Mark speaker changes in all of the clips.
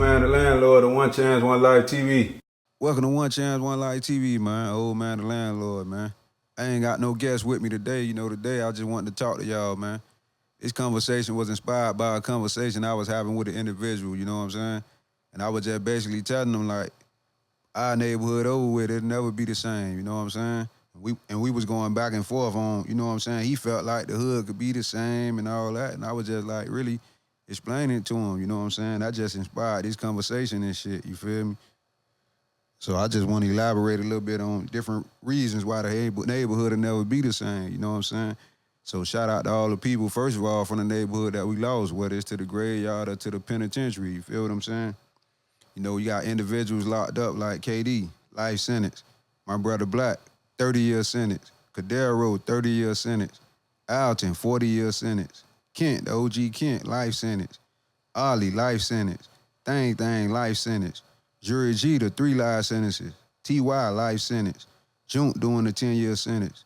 Speaker 1: Man, the landlord of One Chance, One Life TV.
Speaker 2: Welcome to One Chance, One Life TV, man. Oldman Da Landlord, man. I ain't got no guests with me today. Today I just wanted to talk to y'all, man. This conversation was inspired by a conversation I was having with an individual, you know what I'm saying? And I was just basically telling them, like, our neighborhood over with, it'll never be the same, you know what I'm saying? We was going back and forth on, you know what I'm saying? He felt like the hood could be the same and all that. And I was just like really explaining it to him, you know what I'm saying? That just inspired this conversation and shit, you feel me? So I just want to elaborate a little bit on different reasons why the neighborhood will never be the same, you know what I'm saying? So shout out to all the people, first of all, from the neighborhood that we lost, whether it's to the graveyard or to the penitentiary, you feel what I'm saying? You know, you got individuals locked up like KD, life sentence. My brother Black, 30-year sentence. Cadero, 30-year sentence. Alton, 40-year sentence. Kent, the OG Kent, life sentence. Ollie, life sentence. Thang, life sentence. Jury Jeter, 3 life sentences. T.Y., life sentence. Junk doing the 10-year sentence.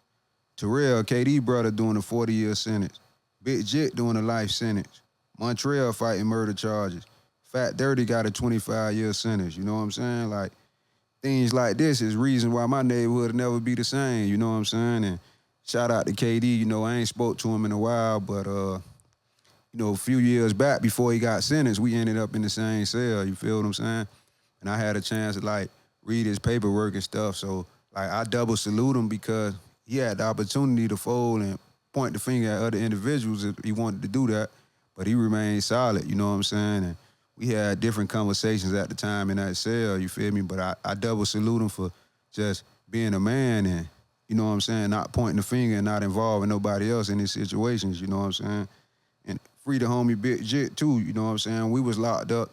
Speaker 2: Terrell, KD brother, doing the 40-year sentence. Big Jit doing a life sentence. Montreal fighting murder charges. Fat Dirty got a 25-year sentence, you know what I'm saying? Like, things like this is reason why my neighborhood will never be the same, you know what I'm saying? And shout out to KD, you know, I ain't spoke to him in a while, but, a few years back before he got sentenced, we ended up in the same cell, you feel what I'm saying? And I had a chance to, like, read his paperwork and stuff, so, like, I double salute him because he had the opportunity to fold and point the finger at other individuals if he wanted to do that, but he remained solid, you know what I'm saying? And we had different conversations at the time in that cell, you feel me? But I double salute him for just being a man and, you know what I'm saying, not pointing the finger and not involving nobody else in these situations, you know what I'm saying? And free the homie Big Jit too, you know what I'm saying? We was locked up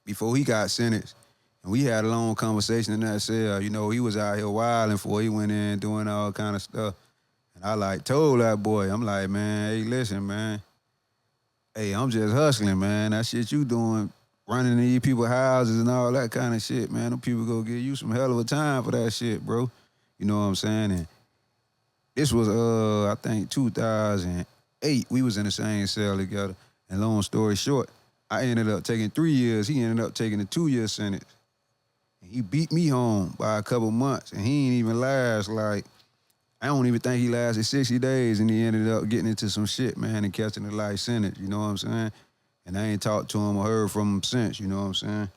Speaker 2: before he got sentenced. And we had a long conversation in that cell. You know, he was out here wilding before he went in doing all kind of stuff. And I like told that boy, I'm like, man, hey, listen, man. Hey, I'm just hustling, man. That shit you doing, running in these people's houses and all that kind of shit, man. Them people gonna give you some hell of a time for that shit, bro. You know what I'm saying? And this was, I think, 2008. We was in the same cell together. And long story short, I ended up taking 3 years. He ended up taking a 2-year sentence. And he beat me home by a couple months. And he ain't even last, like, I don't even think he lasted 60 days, and he ended up getting into some shit, man, and catching a life sentence, you know what I'm saying? And I ain't talked to him or heard from him since, you know what I'm saying?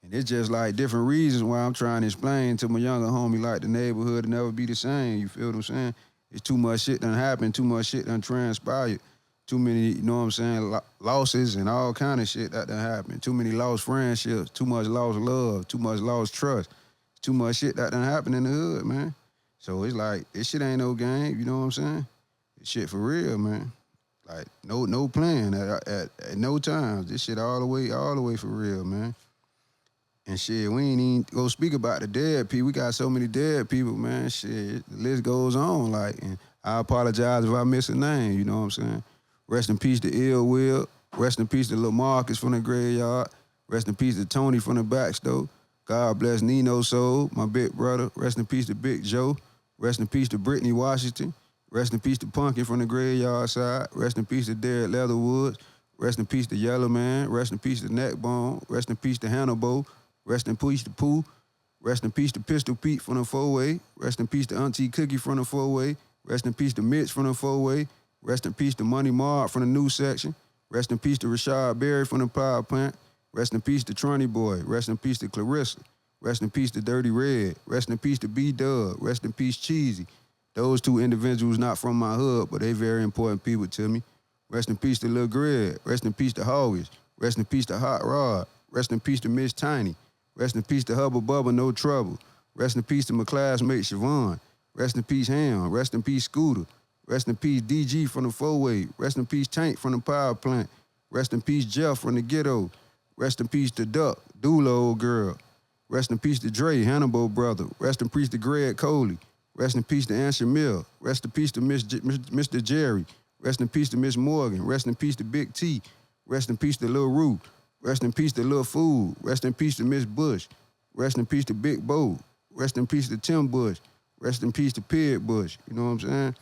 Speaker 2: And it's just like different reasons why I'm trying to explain to my younger homie, like the neighborhood will never be the same, you feel what I'm saying? It's too much shit done happened, too much shit done transpired, too many, you know what I'm saying, losses and all kind of shit that done happened, too many lost friendships, too much lost love, too much lost trust, too much shit that done happened in the hood, man. So it's like, this shit ain't no game, you know what I'm saying? This shit for real, man. Like, no plan at no time. This shit all the way for real, man. And shit, we ain't even go speak about the dead people. We got so many dead people, man. Shit, the list goes on, like, and I apologize if I miss a name, you know what I'm saying? Rest in peace to Ill Will. Rest in peace to Lil Marcus from the graveyard. Rest in peace to Tony from the backstove. God bless Nino Soul, my big brother. Rest in peace to Big Joe. Rest in peace to Brittany Washington. Rest in peace to Punkin from the graveyard side. Rest in peace to Derek Leatherwoods. Rest in peace to Yellow Man. Rest in peace to Neckbone. Rest in peace to Hannibal. Rest in peace to Pooh. Rest in peace to Pistol Pete from the 4-way. Rest in peace to Auntie Cookie from the 4-way. Rest in peace to Mitch from the 4-way. Rest in peace to Money Mark from the new section. Rest in peace to Rashad Berry from the power plant. Rest in peace to Tronny Boy. Rest in peace to Clarissa. Rest in peace to Dirty Red. Rest in peace to B-Dub. Rest in peace Cheesy. Those two individuals not from my hood, but they very important people to me. Rest in peace to Lil Greg. Rest in peace to Hoggies. Rest in peace to Hot Rod. Rest in peace to Miss Tiny. Rest in peace to Hubba Bubba, No Trouble. Rest in peace to my classmate Siobhan. Rest in peace Ham. Rest in peace Scooter. Rest in peace DG from the 4-way. Rest in peace Tank from the power plant. Rest in peace Jeff from the ghetto. Rest in peace to Duck, Dula old girl. Rest in peace to Dre, Hannibal brother. Rest in peace to Greg Coley. Rest in peace to Ansher Mill. Rest in peace to Mr. Jerry. Rest in peace to Miss Morgan. Rest in peace to Big T. Rest in peace to Lil Roo. Rest in peace to Lil Food. Rest in peace to Miss Bush. Rest in peace to Big Bo. Rest in peace to Tim Bush. Rest in peace to Pig Bush. You know what I'm saying?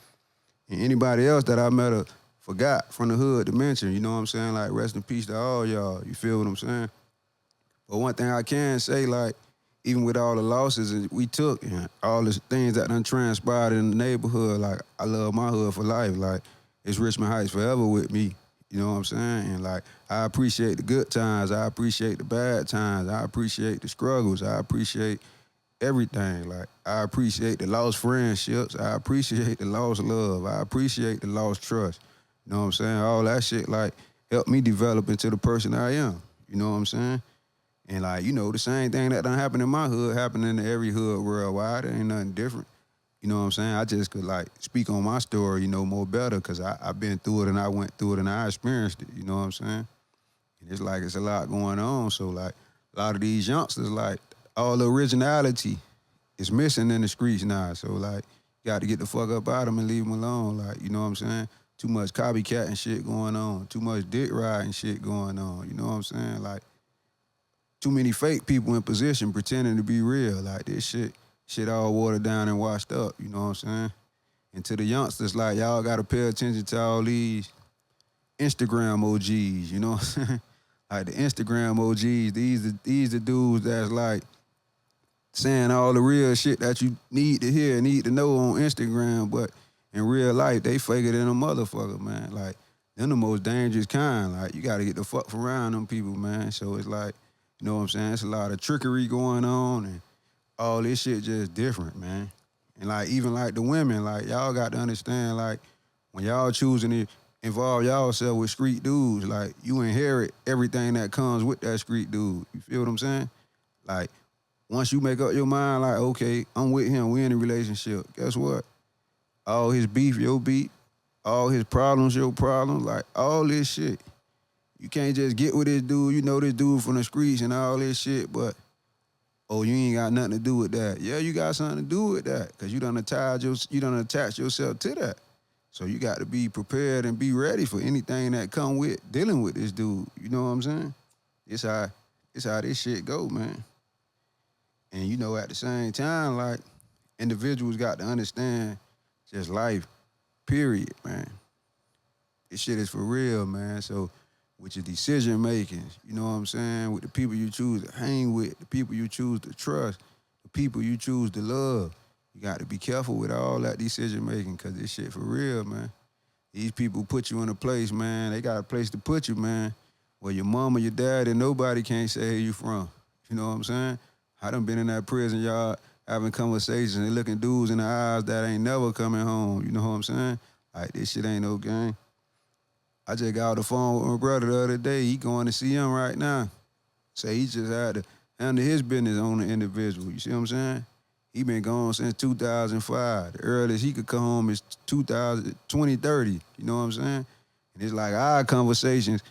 Speaker 2: And anybody else that I met or forgot from the hood to mention, you know what I'm saying? Like, rest in peace to all y'all. You feel what I'm saying? But one thing I can say, like, even with all the losses that we took and all the things that done transpired in the neighborhood, like, I love my hood for life. Like, it's Richmond Heights forever with me. You know what I'm saying? And, like, I appreciate the good times. I appreciate the bad times. I appreciate the struggles. I appreciate everything. Like, I appreciate the lost friendships. I appreciate the lost love. I appreciate the lost trust. You know what I'm saying? All that shit, like, helped me develop into the person I am. You know what I'm saying? And, like, you know, the same thing that done happened in my hood happened in every hood worldwide. It ain't nothing different. You know what I'm saying? I just could, like, speak on my story, you know, more better because I've been through it and I went through it and I experienced it. You know what I'm saying? And it's like it's a lot going on. So, like, a lot of these youngsters, like, all the originality is missing in the streets now. So, like, you got to get the fuck up out of them and leave them alone. Like, you know what I'm saying? Too much copycatting shit going on. Too much dick riding shit going on. You know what I'm saying? Like, too many fake people in position pretending to be real. Like, this shit all watered down and washed up. You know what I'm saying? And to the youngsters, like, y'all got to pay attention to all these Instagram OGs, you know what I'm saying? Like, the Instagram OGs, these the dudes that's, like, saying all the real shit that you need to hear, need to know on Instagram, but in real life, they faker than a motherfucker, man. Like, them the most dangerous kind. Like, you got to get the fuck from around them people, man. So it's like, you know what I'm saying? It's a lot of trickery going on, and all this shit just different, man. And, like, even, like, the women, like, y'all got to understand, like, when y'all choosing to involve y'allself with street dudes, like, you inherit everything that comes with that street dude. You feel what I'm saying? Like, once you make up your mind, like, okay, I'm with him, we in a relationship, guess what? All his beef, your beef. All his problems, your problems. Like, all this shit. You can't just get with this dude, you know this dude from the streets and all this shit, but, oh, you ain't got nothing to do with that. Yeah, you got something to do with that, because you done attach yourself to that. So you got to be prepared and be ready for anything that come with dealing with this dude. You know what I'm saying? It's how this shit go, man. And, you know, at the same time, like, individuals got to understand just life, period, man. This shit is for real, man. So with your decision making, you know what I'm saying? With the people you choose to hang with, the people you choose to trust, the people you choose to love, you got to be careful with all that decision making, because this shit for real, man. These people put you in a place, man. They got a place to put you, man, where your mama, your dad, and nobody can't say where you from. You know what I'm saying? I done been in that prison yard having conversations and looking dudes in the eyes that ain't never coming home. You know what I'm saying? Like, this shit ain't no game. I just got off the phone with my brother the other day. He going to see him right now. Say he just had to handle his business on the individual. You see what I'm saying? He been gone since 2005. The earliest he could come home is 2030. You know what I'm saying? And it's like our conversations,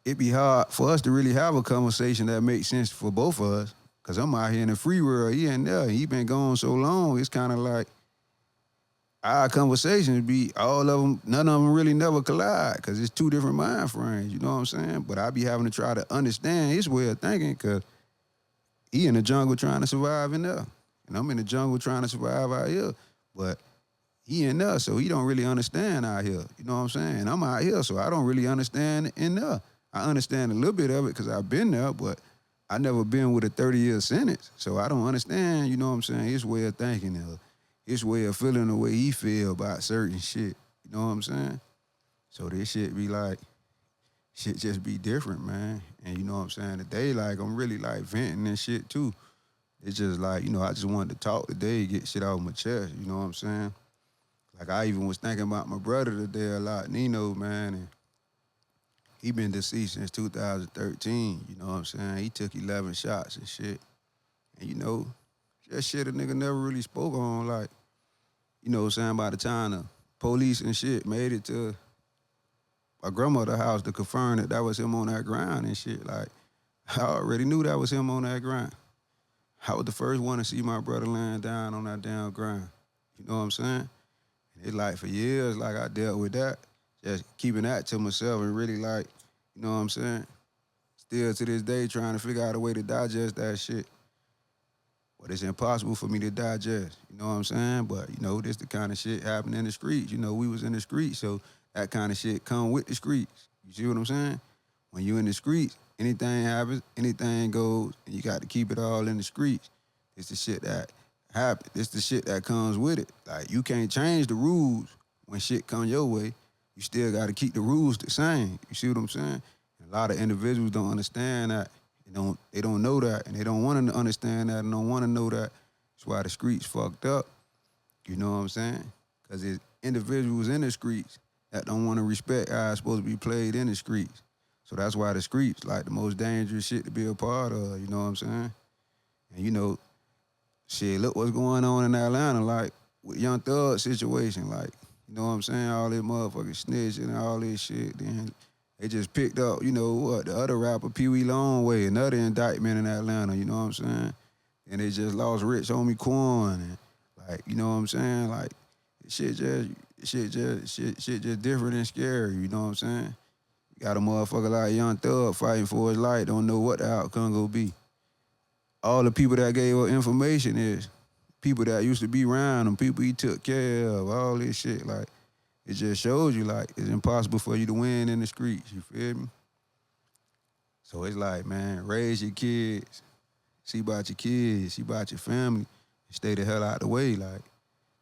Speaker 2: it be hard for us to really have a conversation that makes sense for both of us. Because I'm out here in the free world. He ain't there. He been gone so long. It's kind of like our conversations be all of them, none of them really never collide because it's two different mind frames. You know what I'm saying? But I be having to try to understand his way of thinking because he in the jungle trying to survive in there. And I'm in the jungle trying to survive out here. But he in there, so he don't really understand out here. You know what I'm saying? And I'm out here, so I don't really understand in there. I understand a little bit of it because I've been there, but I never been with a 30-year sentence. So I don't understand, you know what I'm saying, his way of thinking, his way of feeling the way he feel about certain shit. You know what I'm saying? So this shit be like, shit just be different, man. And you know what I'm saying? Today, like, I'm really, like, venting and shit, too. It's just like, you know, I just wanted to talk today, get shit off my chest, you know what I'm saying? Like, I even was thinking about my brother today a lot, Nino, man, and he been deceased since 2013, you know what I'm saying? He took 11 shots and shit. And, you know, that shit a nigga never really spoke on, like, you know what I'm saying, by the time the police and shit made it to my grandmother's house to confirm that was him on that ground and shit, like, I already knew that was him on that ground. I was the first one to see my brother laying down on that damn ground. You know what I'm saying? And it's like for years, like, I dealt with that, just keeping that to myself and really, like, you know what I'm saying? Still to this day trying to figure out a way to digest that shit. But it's impossible for me to digest, you know what I'm saying? But, you know, this the kind of shit happening in the streets. You know, we was in the streets, so that kind of shit come with the streets. You see what I'm saying? When you in the streets, anything happens, anything goes, and you got to keep it all in the streets. It's the shit that happens. It's the shit that comes with it. Like, you can't change the rules when shit come your way. You still got to keep the rules the same. You see what I'm saying? And a lot of individuals don't understand that. They don't know that, and they don't want to understand that, and don't want to know that. That's why the streets fucked up. You know what I'm saying? Because it's individuals in the streets that don't want to respect how it's supposed to be played in the streets. So that's why the streets like the most dangerous shit to be a part of. You know what I'm saying? And shit, look what's going on in Atlanta, like with Young Thug situation, like, you know what I'm saying? All this motherfucking snitching and all this shit. Then they just picked up, the other rapper, Pee Wee Longway, another indictment in Atlanta, you know what I'm saying? And they just lost Rich Homie Quan, and like, you know what I'm saying? Like, shit just different and scary, you know what I'm saying? You got a motherfucker like Young Thug fighting for his life, don't know what the outcome gonna be. All the people that gave up information is people that used to be around him, people he took care of, all this shit. Like, it just shows you, like, it's impossible for you to win in the streets, you feel me? So it's like, man, raise your kids, see about your kids, see about your family, and stay the hell out of the way. Like,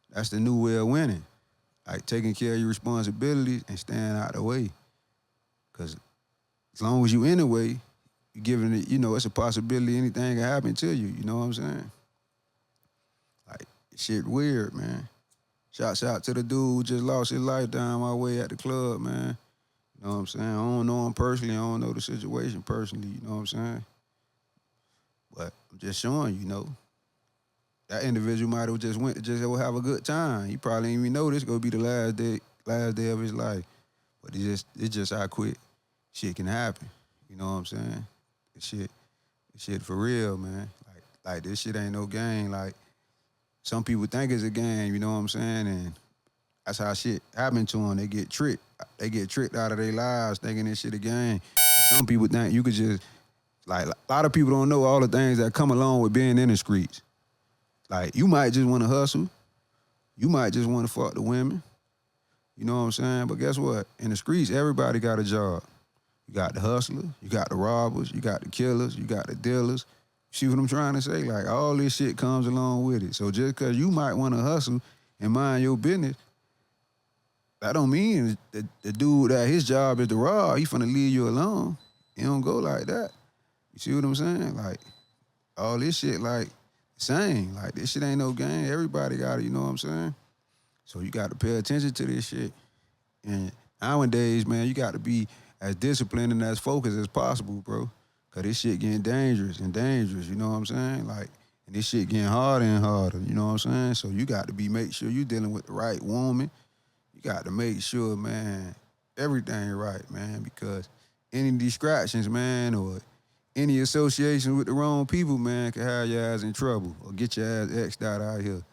Speaker 2: that's the new way of winning. Like, taking care of your responsibilities and staying out of the way. Because as long as you in the way, you're giving it, it's a possibility anything can happen to you, you know what I'm saying? Like, shit weird, man. Shouts out to the dude who just lost his life down my way at the club, man. You know what I'm saying? I don't know him personally. I don't know the situation personally, you know what I'm saying? But I'm just showing you, that individual might have just went to just have a good time. He probably didn't even know this gonna be the last day of his life. But it's just how quick shit can happen. You know what I'm saying? This shit for real, man. Like this shit ain't no game. Like, some people think it's a game, you know what I'm saying? And that's how shit happen to them. They get tricked. They get tricked out of their lives thinking this shit a game. But some people think you could just, like, a lot of people don't know all the things that come along with being in the streets. Like, you might just want to hustle. You might just want to fuck the women. You know what I'm saying? But guess what? In the streets, everybody got a job. You got the hustlers, you got the robbers, you got the killers, you got the dealers. See what I'm trying to say? Like, all this shit comes along with it. So just because you might want to hustle and mind your business, that don't mean that the dude that his job is to rob, he finna leave you alone. It don't go like that. You see what I'm saying? Like, all this shit, like, same. Like, this shit ain't no game. Everybody got it, you know what I'm saying? So you got to pay attention to this shit. And nowadays, man, you got to be as disciplined and as focused as possible, bro. Because this shit getting dangerous, you know what I'm saying? Like, and this shit getting harder and harder, you know what I'm saying? So you got to make sure you dealing with the right woman. You got to make sure, man, everything right, man, because any distractions, man, or any association with the wrong people, man, can have your ass in trouble or get your ass X'd out here.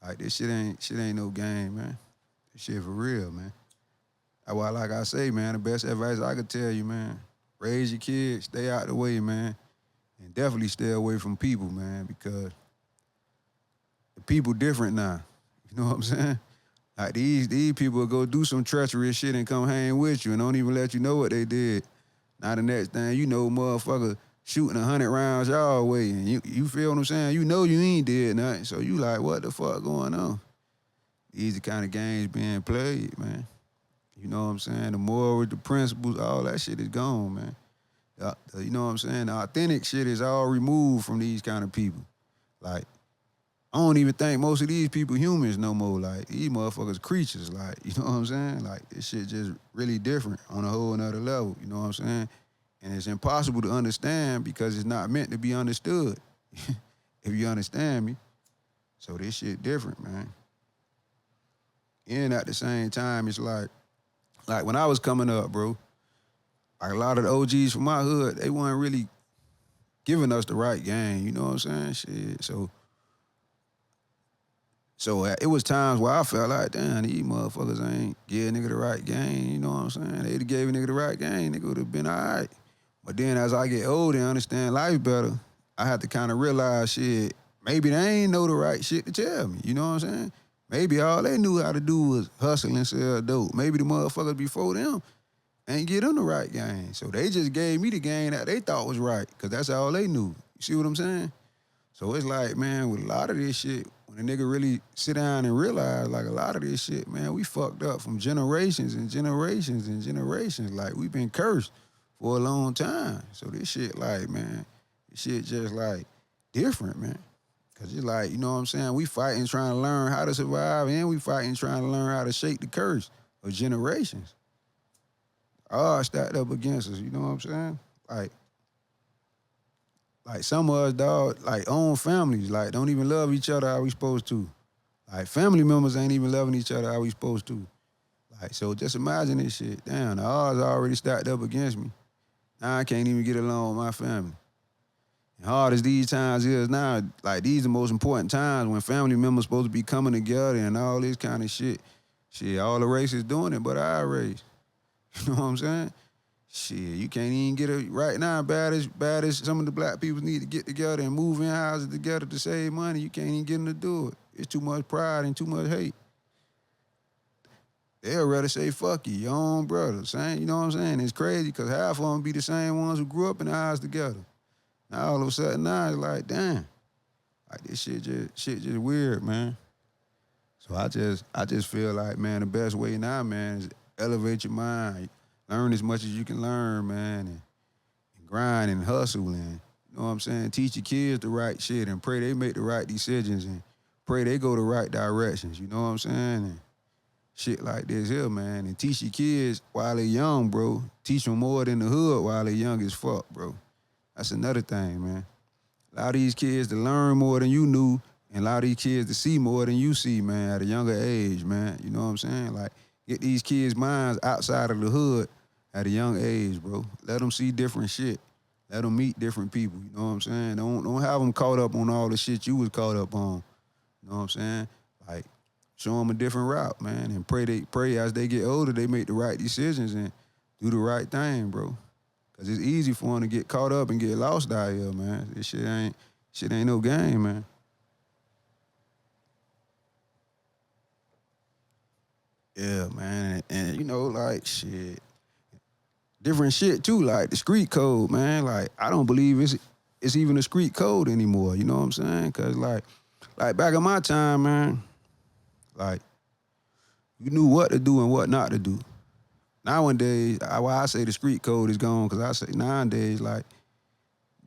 Speaker 2: Like, this shit ain't no game, man. This shit for real, man. That's why, like I say, man, the best advice I could tell you, man, raise your kids, stay out the way, man, and definitely stay away from people, man, because the people different now. You know what I'm saying? Like, these people will go do some treacherous shit and come hang with you and don't even let you know what they did. Now the next thing you know, motherfucker shooting 100 rounds y'all way, and you feel what I'm saying? You know you ain't did nothing, so you like, what the fuck going on? These the kind of games being played, man. You know what I'm saying? The morals, the principles, all that shit is gone, man. You know what I'm saying? The authentic shit is all removed from these kind of people. Like, I don't even think most of these people humans no more. Like, these motherfuckers creatures. Like, you know what I'm saying? Like, this shit just really different on a whole nother level. You know what I'm saying? And it's impossible to understand because it's not meant to be understood. If you understand me. So this shit different, man. And at the same time, it's like when I was coming up, bro, like a lot of the OGs from my hood, they weren't really giving us the right game. You know what I'm saying? Shit. So it was times where I felt like, damn, these motherfuckers ain't give a nigga the right game. You know what I'm saying? They'd have gave a nigga the right game, nigga would have been all right. But then as I get older and understand life better, I had to kind of realize, shit, maybe they ain't know the right shit to tell me. You know what I'm saying? Maybe all they knew how to do was hustle and sell dope. Maybe the motherfuckers before them ain't get them the right game. So they just gave me the game that they thought was right, because that's all they knew. You see what I'm saying? So it's like, man, with a lot of this shit, when a nigga really sit down and realize, like, a lot of this shit, man, we fucked up from generations and generations and generations. Like, we've been cursed for a long time. So this shit, like, man, this shit just, like, different, man. Because it's like, you know what I'm saying? We fighting trying to learn how to survive, and we fighting trying to learn how to shake the curse of generations. All stacked up against us, you know what I'm saying? Like some of us, dog, like own families, like don't even love each other how we supposed to. Like family members ain't even loving each other how we supposed to. Like, so just imagine this shit. Damn, the odds already stacked up against me. Now I can't even get along with my family. And hard as these times is now, like these the most important times when family members supposed to be coming together and all this kind of shit. Shit, all the races doing it, but our race. You know what I'm saying? Shit, you can't even get it right now. Bad as some of the black people need to get together and move in houses together to save money. You can't even get them to do it. It's too much pride and too much hate. They'll rather say, fuck you, your own brother. Same, you know what I'm saying? It's crazy because half of them be the same ones who grew up in the house together. Now all of a sudden now it's like, damn. Like this shit just weird, man. So I just feel like, man, the best way now, man, is elevate your mind. Learn as much as you can learn, man, and grind and hustle and, you know what I'm saying, teach your kids the right shit and pray they make the right decisions and pray they go the right directions, you know what I'm saying? And shit like this here, man. And teach your kids while they young, bro. Teach them more than the hood while they young as fuck, bro. That's another thing, man. Allow these kids to learn more than you knew and allow these kids to see more than you see, man, at a younger age, man. You know what I'm saying? Like, get these kids' minds outside of the hood at a young age, bro. Let them see different shit. Let them meet different people, you know what I'm saying? Don't have them caught up on all the shit you was caught up on, you know what I'm saying? Like, show them a different route, man, and pray as they get older, they make the right decisions and do the right thing, bro. Because it's easy for them to get caught up and get lost out here, man. This shit ain't no game, man. Yeah, man, and you know, like, shit. Different shit, too, like the street code, man. Like, I don't believe it's even a street code anymore, you know what I'm saying? Because, like back in my time, man, like, you knew what to do and what not to do. Nowadays, why I say the street code is gone, because I say nowadays, like,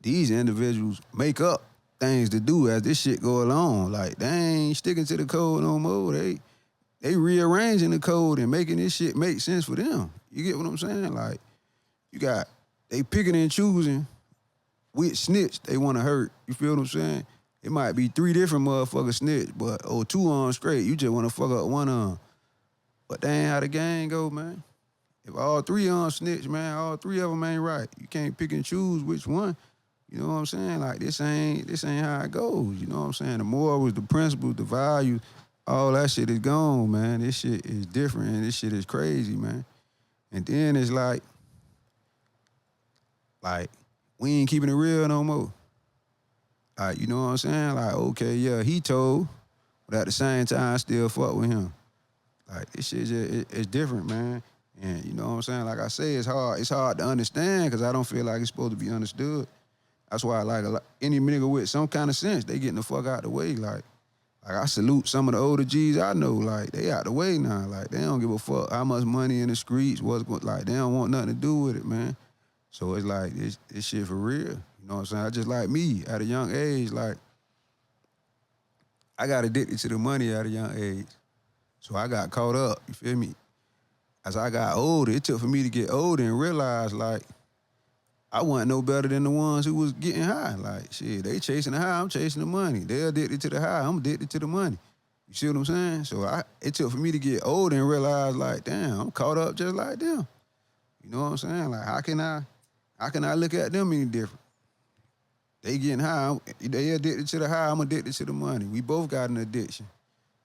Speaker 2: these individuals make up things to do as this shit go along. Like, they ain't sticking to the code no more. They rearranging the code and making this shit make sense for them. You get what I'm saying? Like, they picking and choosing which snitch they want to hurt. You feel what I'm saying? It might be 3 different motherfuckers snitch, but, 2 on straight. You just want to fuck up one on. But that ain't how the game go, man. If all 3 on snitch, man, all 3 of them ain't right. You can't pick and choose which one. You know what I'm saying? Like, this ain't how it goes. You know what I'm saying? The morals, the principles, the values, all that shit is gone, man. This shit is different, and this shit is crazy, man. And then it's like, we ain't keeping it real no more. Like, you know what I'm saying? Like, okay, yeah, he told, but at the same time, I still fuck with him. Like, this shit it's different, man. And you know what I'm saying? Like I say, it's hard to understand because I don't feel like it's supposed to be understood. That's why I like any nigga with some kind of sense, they getting the fuck out the way. Like I salute some of the older G's I know, like, they out the way now. Like, they don't give a fuck how much money in the streets, like, they don't want nothing to do with it, man. So it's like, this shit for real. You know what I'm saying? I just like me, at a young age, like, I got addicted to the money at a young age. So I got caught up, you feel me? As I got older, it took for me to get older and realize, like, I wasn't no better than the ones who was getting high. Like, shit, they chasing the high, I'm chasing the money. They addicted to the high, I'm addicted to the money. You see what I'm saying? So it took for me to get older and realize, like, damn, I'm caught up just like them. You know what I'm saying? Like, how can I look at them any different? They getting high, they addicted to the high, I'm addicted to the money. We both got an addiction.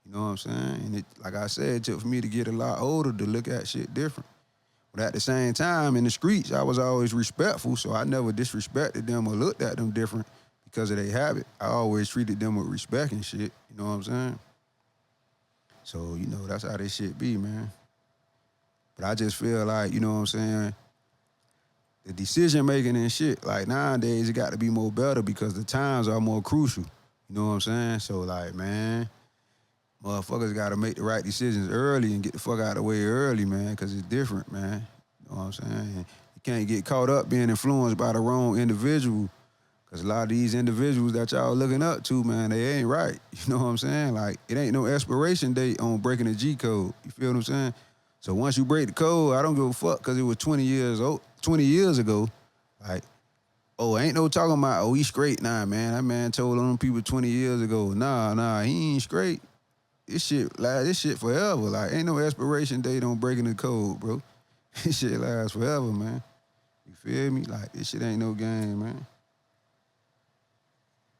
Speaker 2: You know what I'm saying? And like I said, it took for me to get a lot older to look at shit different. But at the same time, in the streets, I was always respectful, so I never disrespected them or looked at them different because of their habit. I always treated them with respect and shit, you know what I'm saying? So, you know, that's how this shit be, man. But I just feel like, you know what I'm saying, the decision making and shit, like nowadays it got to be more better because the times are more crucial. You know what I'm saying? So like, man, motherfuckers got to make the right decisions early and get the fuck out of the way early, man, because it's different, man. You know what I'm saying? And you can't get caught up being influenced by the wrong individual because a lot of these individuals that y'all looking up to, man, they ain't right. You know what I'm saying? Like, it ain't no expiration date on breaking the G code. You feel what I'm saying? So once you break the code, I don't give a fuck because it was 20 years ago. Like, oh, ain't no talking about, oh, he straight now, man. That man told on them people 20 years ago, nah, he ain't straight. This shit forever. Like, ain't no expiration date on breaking the code, bro. This shit lasts forever, man. You feel me? Like, this shit ain't no game, man.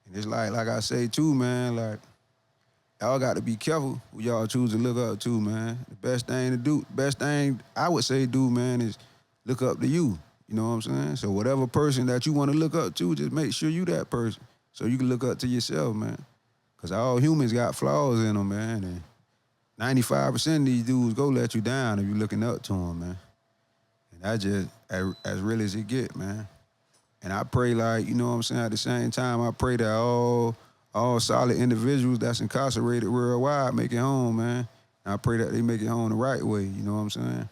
Speaker 2: And it's like I say too, man, like, y'all got to be careful who y'all choose to look up to, man. The best thing I would say do, man, is look up to you. You know what I'm saying? So whatever person that you want to look up to, just make sure you that person so you can look up to yourself, man. Because all humans got flaws in them, man. And 95% of these dudes go let you down if you're looking up to them, man. And that's just as real as it get, man. And I pray, like, you know what I'm saying, at the same time, I pray that all solid individuals that's incarcerated worldwide make it home, man. And I pray that they make it home the right way, you know what I'm saying?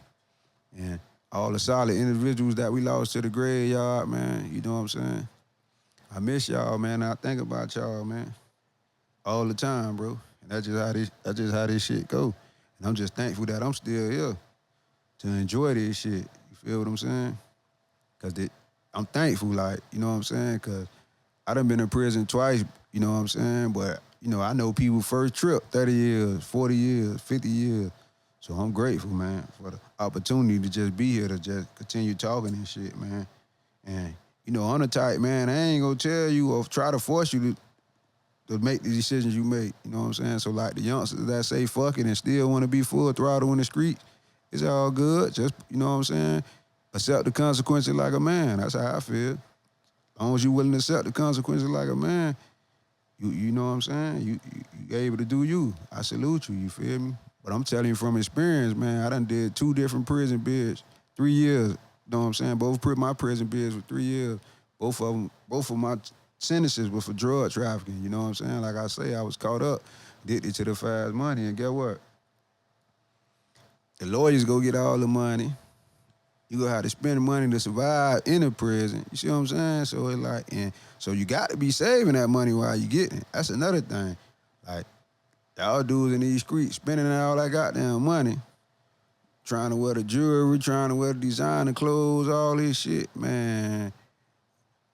Speaker 2: And all the solid individuals that we lost to the graveyard, man, you know what I'm saying? I miss y'all, man. I think about y'all, man, all the time, bro. And that's just how this shit go. And I'm just thankful that I'm still here to enjoy this shit. You feel what I'm saying? Because I'm thankful, like, you know what I'm saying? Because I done been in prison twice, you know what I'm saying? But, you know, I know people first trip, 30 years, 40 years, 50 years. So I'm grateful, man, for the opportunity to just be here to just continue talking and shit, man. And, you know, on the type, man, I ain't gonna tell you or try to force you to make the decisions you make, you know what I'm saying? So, like, the youngsters that say fuck it and still want to be full throttle in the street, it's all good. Just, you know what I'm saying? Accept the consequences like a man. That's how I feel. As long as you willing to accept the consequences like a man, you know what I'm saying? You able to do you. I salute you, you feel me? But I'm telling you from experience, man, I done did 2 different prison bids, 3 years, you know what I'm saying? Both my prison bids were 3 years. Both of my sentences were for drug trafficking, you know what I'm saying? Like I say, I was caught up, addicted to the fast money, and get what? The lawyers go get all the money. You gonna have to spend the money to survive in a prison. You see what I'm saying? So it's like, and so you got to be saving that money while you getting it. That's another thing. Like, y'all dudes in these streets spending all that goddamn money, trying to wear the jewelry, trying to wear the designer clothes, all this shit, man.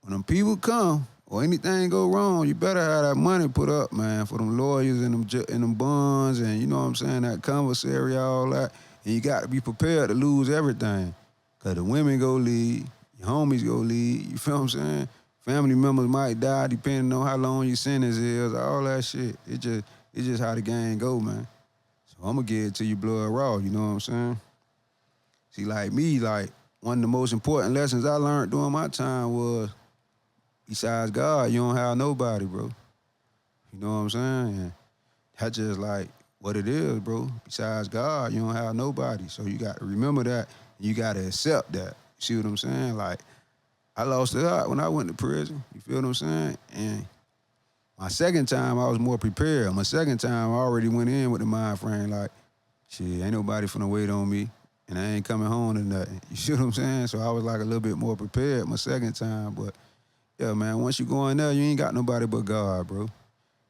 Speaker 2: When them people come or anything go wrong, you better have that money put up, man, for them lawyers and them bonds and, you know what I'm saying, that commissary, all that. And you got to be prepared to lose everything. Because the women go leave, your homies go leave, you feel what I'm saying? Family members might die depending on how long your sentence is, all that shit. It's just how the game go, man. So I'm going to get it to you blood raw, you know what I'm saying? See, like me, like, one of the most important lessons I learned during my time was, besides God, you don't have nobody, bro. You know what I'm saying? And that's just like what it is, bro. Besides God, you don't have nobody. So you got to remember that. You got to accept that. You see what I'm saying? Like, I lost it out when I went to prison. You feel what I'm saying? And my second time, I was more prepared. My second time, I already went in with the mind frame like, shit, ain't nobody finna wait on me, and I ain't coming home to nothing. You see what I'm saying? So I was like a little bit more prepared my second time. But, yeah, man, once you go in there, you ain't got nobody but God, bro.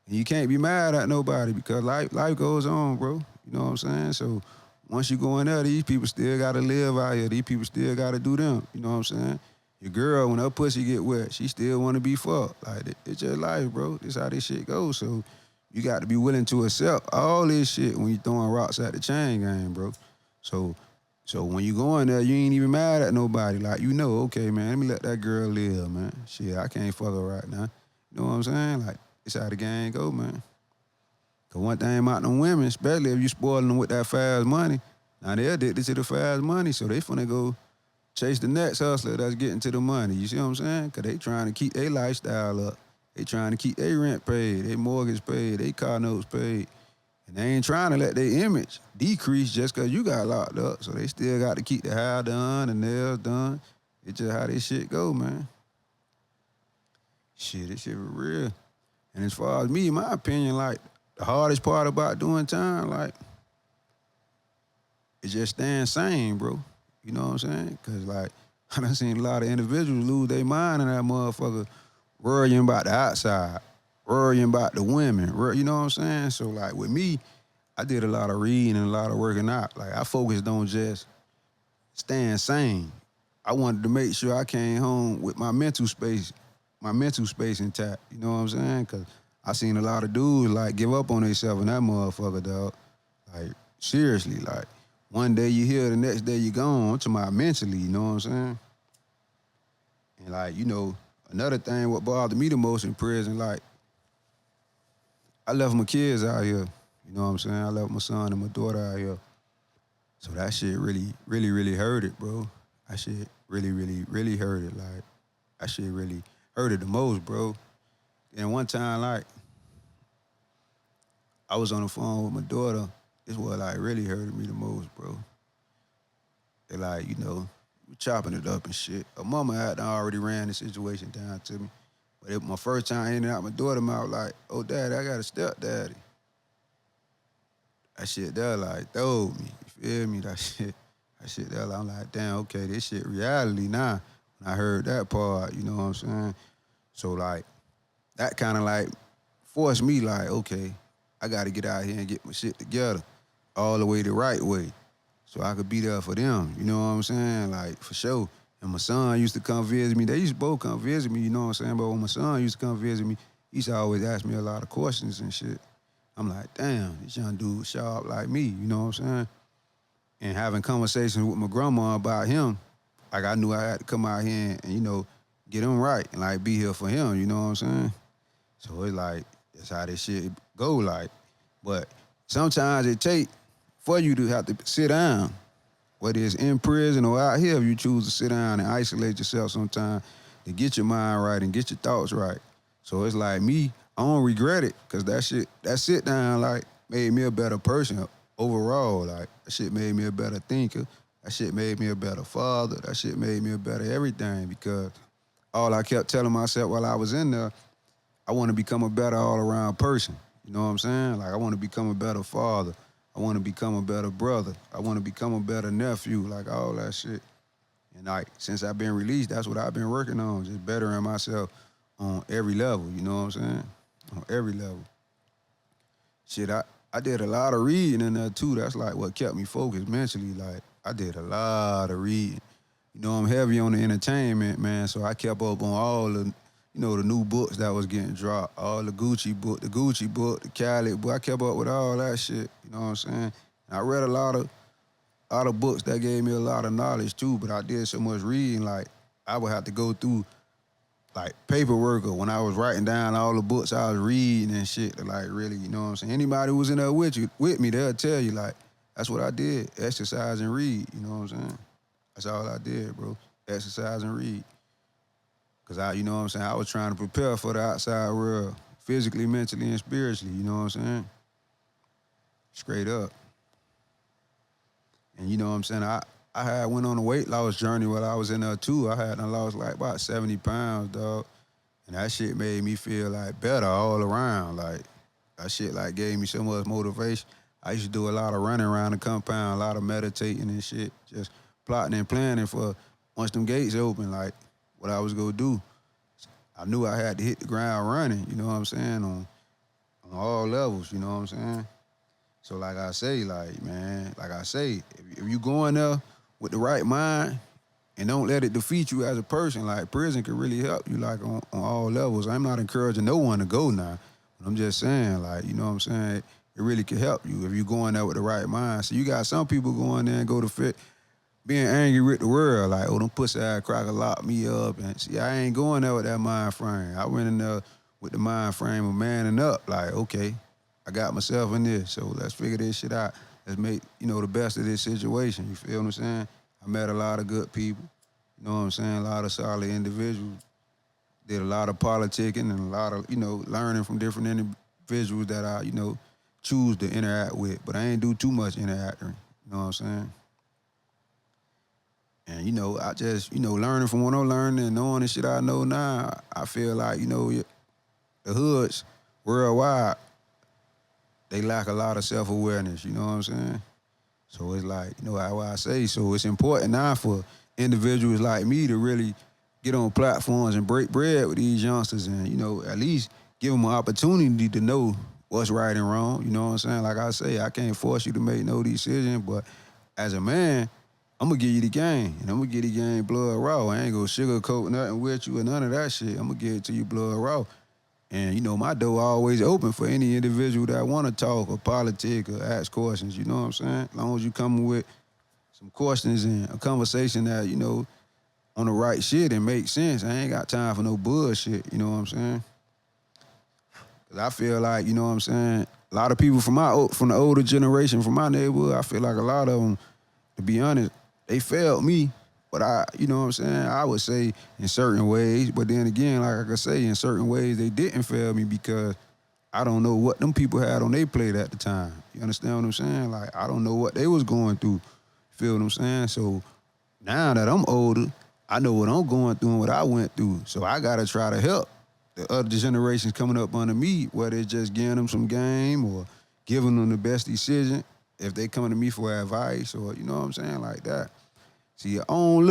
Speaker 2: And you can't be mad at nobody because life goes on, bro. You know what I'm saying? So once you go in there, these people still got to live out here. These people still got to do them. You know what I'm saying? Your girl, when her pussy get wet, she still want to be fucked. Like, it's just life, bro. This how this shit goes. So you got to be willing to accept all this shit when you throwing rocks at the chain game, bro. So when you go in there, you ain't even mad at nobody. Like, you know, okay, man, let me let that girl live, man. Shit, I can't fuck her right now. You know what I'm saying? Like, it's how the game go, man. Because one thing about them women, especially if you spoiling them with that fast money, now they're addicted to the fast money, so they finna go chase the next hustler that's getting to the money. You see what I'm saying? Because they trying to keep their lifestyle up. They trying to keep their rent paid, their mortgage paid, their car notes paid. And they ain't trying to let their image decrease just because you got locked up. So they still got to keep the hair done, the nails done. It's just how this shit go, man. Shit, this shit was real. And as far as me, in my opinion, like, the hardest part about doing time, like, is just staying sane, bro. You know what I'm saying? Because, like, I done seen a lot of individuals lose their mind in that motherfucker worrying about the outside, worrying about the women, you know what I'm saying? So, like, with me, I did a lot of reading and a lot of working out. Like, I focused on just staying sane. I wanted to make sure I came home with my mental space intact. You know what I'm saying? Because I seen a lot of dudes, like, give up on themselves in that motherfucker, dog. Like, seriously, like, one day you here, the next day you gone. I'm talking about mentally, you know what I'm saying? And, like, you know, another thing, what bothered me the most in prison, like, I left my kids out here. You know what I'm saying? I left my son and my daughter out here. So that shit really, really, really hurt it, bro. That shit really, really, really hurt it. Like, that shit really hurt it the most, bro. And one time, like, I was on the phone with my daughter. It's what, like, really hurted me the most, bro. They, like, you know, we chopping it up and shit. Her mama had already ran the situation down to me. But my first time handing out my daughter mouth, like, oh, daddy, I got a stepdaddy. That shit there, like, throwed me. You feel me? That shit there, like, I'm like, damn, okay, this shit reality now. When I heard that part, you know what I'm saying? So, like, that kind of, like, forced me, like, okay, I got to get out here and get my shit together all the way the right way so I could be there for them, you know what I'm saying? Like, for sure. And my son used to come visit me. They used to both come visit me, you know what I'm saying? But when my son used to come visit me, he used to always ask me a lot of questions and shit. I'm like, damn, this young dude sharp like me, you know what I'm saying? And having conversations with my grandma about him, like, I knew I had to come out here and, you know, get him right and, like, be here for him, you know what I'm saying? So it's like, that's how this shit go, like. But sometimes it take for you to have to sit down, whether it's in prison or out here, if you choose to sit down and isolate yourself sometimes to get your mind right and get your thoughts right. So it's like me, I don't regret it, because that sit down, like, made me a better person overall. Like, that shit made me a better thinker. That shit made me a better father. That shit made me a better everything, because all I kept telling myself while I was in there, I want to become a better all-around person. You know what I'm saying? Like, I want to become a better father. I want to become a better brother. I want to become a better nephew, like, all that shit. And, like, since I've been released, that's what I've been working on, just bettering myself on every level, you know what I'm saying? On every level. Shit, I did a lot of reading in there, too. That's, like, what kept me focused mentally. Like, I did a lot of reading. You know, I'm heavy on the entertainment, man, so I kept up on all the, you know, the new books that was getting dropped, all the Gucci book, the Khaled book. I kept up with all that shit, you know what I'm saying? And I read a lot of books that gave me a lot of knowledge too, but I did so much reading, like, I would have to go through, like, paperwork, or when I was writing down all the books I was reading and shit to, like, really, you know what I'm saying? Anybody who was in there with me, they'll tell you, like, that's what I did, exercise and read, you know what I'm saying? That's all I did, bro, exercise and read. Because you know what I'm saying, I was trying to prepare for the outside world, physically, mentally, and spiritually, you know what I'm saying? Straight up. And you know what I'm saying, I had went on a weight loss journey while I was in there too. I had lost like about 70 pounds, dog. And that shit made me feel like better all around. Like, that shit like gave me so much motivation. I used to do a lot of running around the compound, a lot of meditating and shit, just plotting and planning for once them gates open, like, what I was gonna do. I knew I had to hit the ground running, you know what I'm saying, on all levels, you know what I'm saying? So like I say, if you go in there with the right mind and don't let it defeat you as a person, like, prison can really help you, like, on all levels. I'm not encouraging no one to go now, but I'm just saying, like, you know what I'm saying, it really can help you if you go in there with the right mind. So you got some people going there and go to fit, being angry with the world, like, oh, them pussy-ass crackers locked me up. And see, I ain't going there with that mind frame. I went in there with the mind frame of manning up, like, okay, I got myself in this, so let's figure this shit out. Let's make, you know, the best of this situation, you feel what I'm saying? I met a lot of good people, you know what I'm saying, a lot of solid individuals. Did a lot of politicking and a lot of, you know, learning from different individuals that I, you know, choose to interact with, but I ain't do too much interacting. You know what I'm saying? And, I just, learning from what I'm learning and knowing the shit I know now, I feel like, the hoods worldwide, they lack a lot of self-awareness, you know what I'm saying? So it's like, how I say, so it's important now for individuals like me to really get on platforms and break bread with these youngsters and, at least give them an opportunity to know what's right and wrong, you know what I'm saying? Like I say, I can't force you to make no decision, but as a man, I'm gonna give you the game, and I'm gonna give the game blood raw. I ain't gonna sugarcoat nothing with you or none of that shit. I'm gonna give it to you blood raw. And, my door always open for any individual that want to talk or politic or ask questions, you know what I'm saying? As long as you come with some questions and a conversation that, on the right shit and make sense. I ain't got time for no bullshit, you know what I'm saying? Because I feel like, you know what I'm saying, a lot of people from the older generation, from my neighborhood, I feel like a lot of them, to be honest, they failed me. But you know what I'm saying, I would say in certain ways, but then again, like I could say, in certain ways, they didn't fail me because I don't know what them people had on their plate at the time. You understand what I'm saying? Like, I don't know what they was going through. Feel what I'm saying? So now that I'm older, I know what I'm going through and what I went through. So I got to try to help the other generations coming up under me, whether it's just giving them some game or giving them the best decision if they come to me for advice or, you know what I'm saying, like that. See, I don't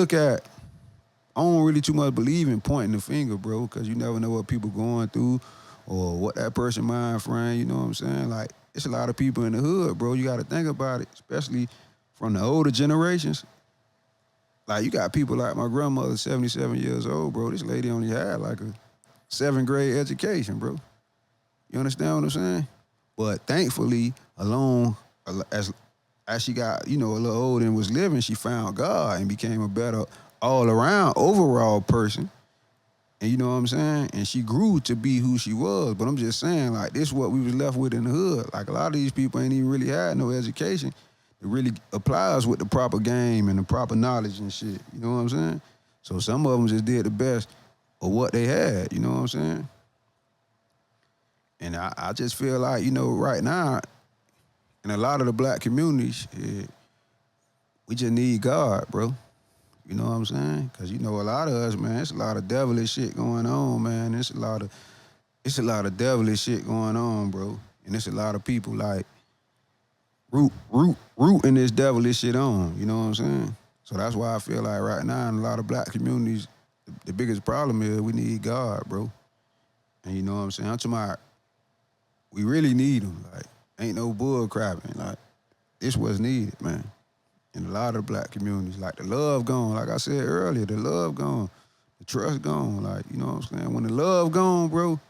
Speaker 2: really too much believe in pointing the finger, bro, because you never know what people going through or what that person mind frame, you know what I'm saying? Like, it's a lot of people in the hood, bro. You got to think about it, especially from the older generations. Like, you got people like my grandmother, 77 years old, bro. This lady only had like a 7th grade education, bro. You understand what I'm saying? But thankfully, as she got, a little older and was living, she found God and became a better all-around, overall person. And you know what I'm saying? And she grew to be who she was. But I'm just saying, like, this is what we was left with in the hood. Like, a lot of these people ain't even really had no education that really applies with the proper game and the proper knowledge and shit. You know what I'm saying? So some of them just did the best of what they had. You know what I'm saying? And I just feel like, right now, in a lot of the black communities, we just need God, bro. You know what I'm saying? Because, a lot of us, man, it's a lot of devilish shit going on, man. It's a lot of devilish shit going on, bro. And it's a lot of people, like, rooting this devilish shit on, you know what I'm saying? So that's why I feel like right now in a lot of black communities, the biggest problem is we need God, bro. And you know what I'm saying? I'm talking about, we really need him, like, ain't no bull crapping. Like, this was needed, man. In a lot of the black communities. Like, the love gone. Like I said earlier, the love gone. The trust gone. Like, you know what I'm saying? When the love gone, bro,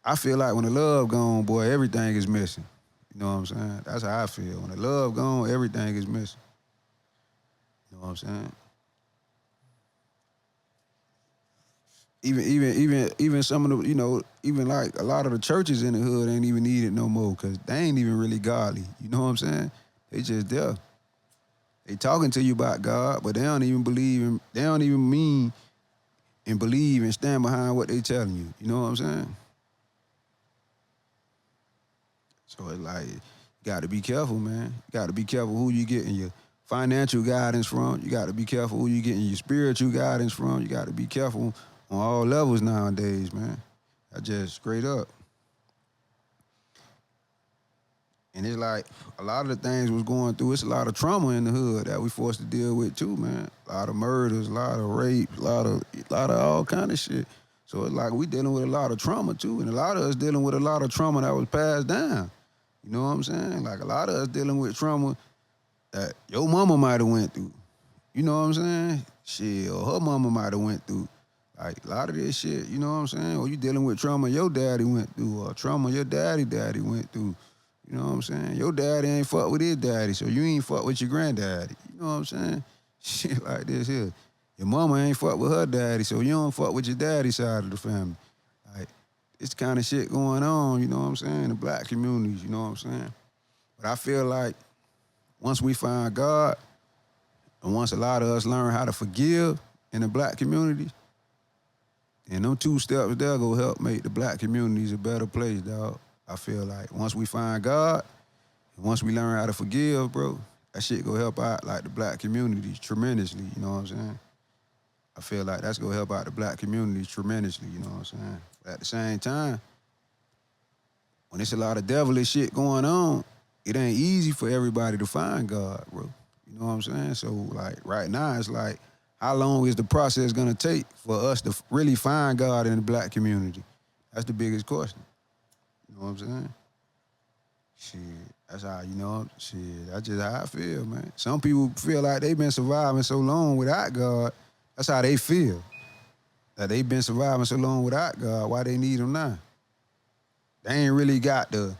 Speaker 2: I feel like when the love gone, boy, everything is missing. You know what I'm saying? That's how I feel. When the love gone, everything is missing. You know what I'm saying? Even some of the, even like a lot of the churches in the hood ain't even needed no more because they ain't even really godly. You know what I'm saying? They just there. They talking to you about God, but they don't even mean and believe and stand behind what they telling you. You know what I'm saying? So it's like, you got to be careful, man. You got to be careful who you getting your financial guidance from. You got to be careful who you getting your spiritual guidance from. You got to be careful on all levels nowadays, man. I just straight up. And it's like a lot of the things was going through, it's a lot of trauma in the hood that we forced to deal with too, man. A lot of murders, a lot of rapes, a lot of all kind of shit. So it's like we dealing with a lot of trauma too. And a lot of us dealing with a lot of trauma that was passed down. You know what I'm saying? Like a lot of us dealing with trauma that your mama might have went through. You know what I'm saying? Shit, or her mama might have went through. Like a lot of this shit, you know what I'm saying? Or you dealing with trauma your daddy went through, or trauma your daddy went through. You know what I'm saying? Your daddy ain't fuck with his daddy, so you ain't fuck with your granddaddy. You know what I'm saying? Shit like this here. Your mama ain't fuck with her daddy, so you don't fuck with your daddy's side of the family. Like, it's kind of shit going on, you know what I'm saying, in the black communities, you know what I'm saying? But I feel like once we find God, and once a lot of us learn how to forgive in the black communities, and them 2 steps there go help make the black communities a better place, dog. I feel like once we find God, and once we learn how to forgive, bro, that shit go help out like the black community tremendously, you know what I'm saying? I feel like that's gonna help out the black community tremendously, you know what I'm saying? But at the same time, when it's a lot of devilish shit going on, it ain't easy for everybody to find God, bro. You know what I'm saying? So like right now, it's like, how long is the process gonna take for us to really find God in the black community? That's the biggest question. You know what I'm saying? Shit, that's how, you know, shit, that's just how I feel, man. Some people feel like they've been surviving so long without God. That's how they feel. That they've been surviving so long without God, why they need him now? They ain't really got the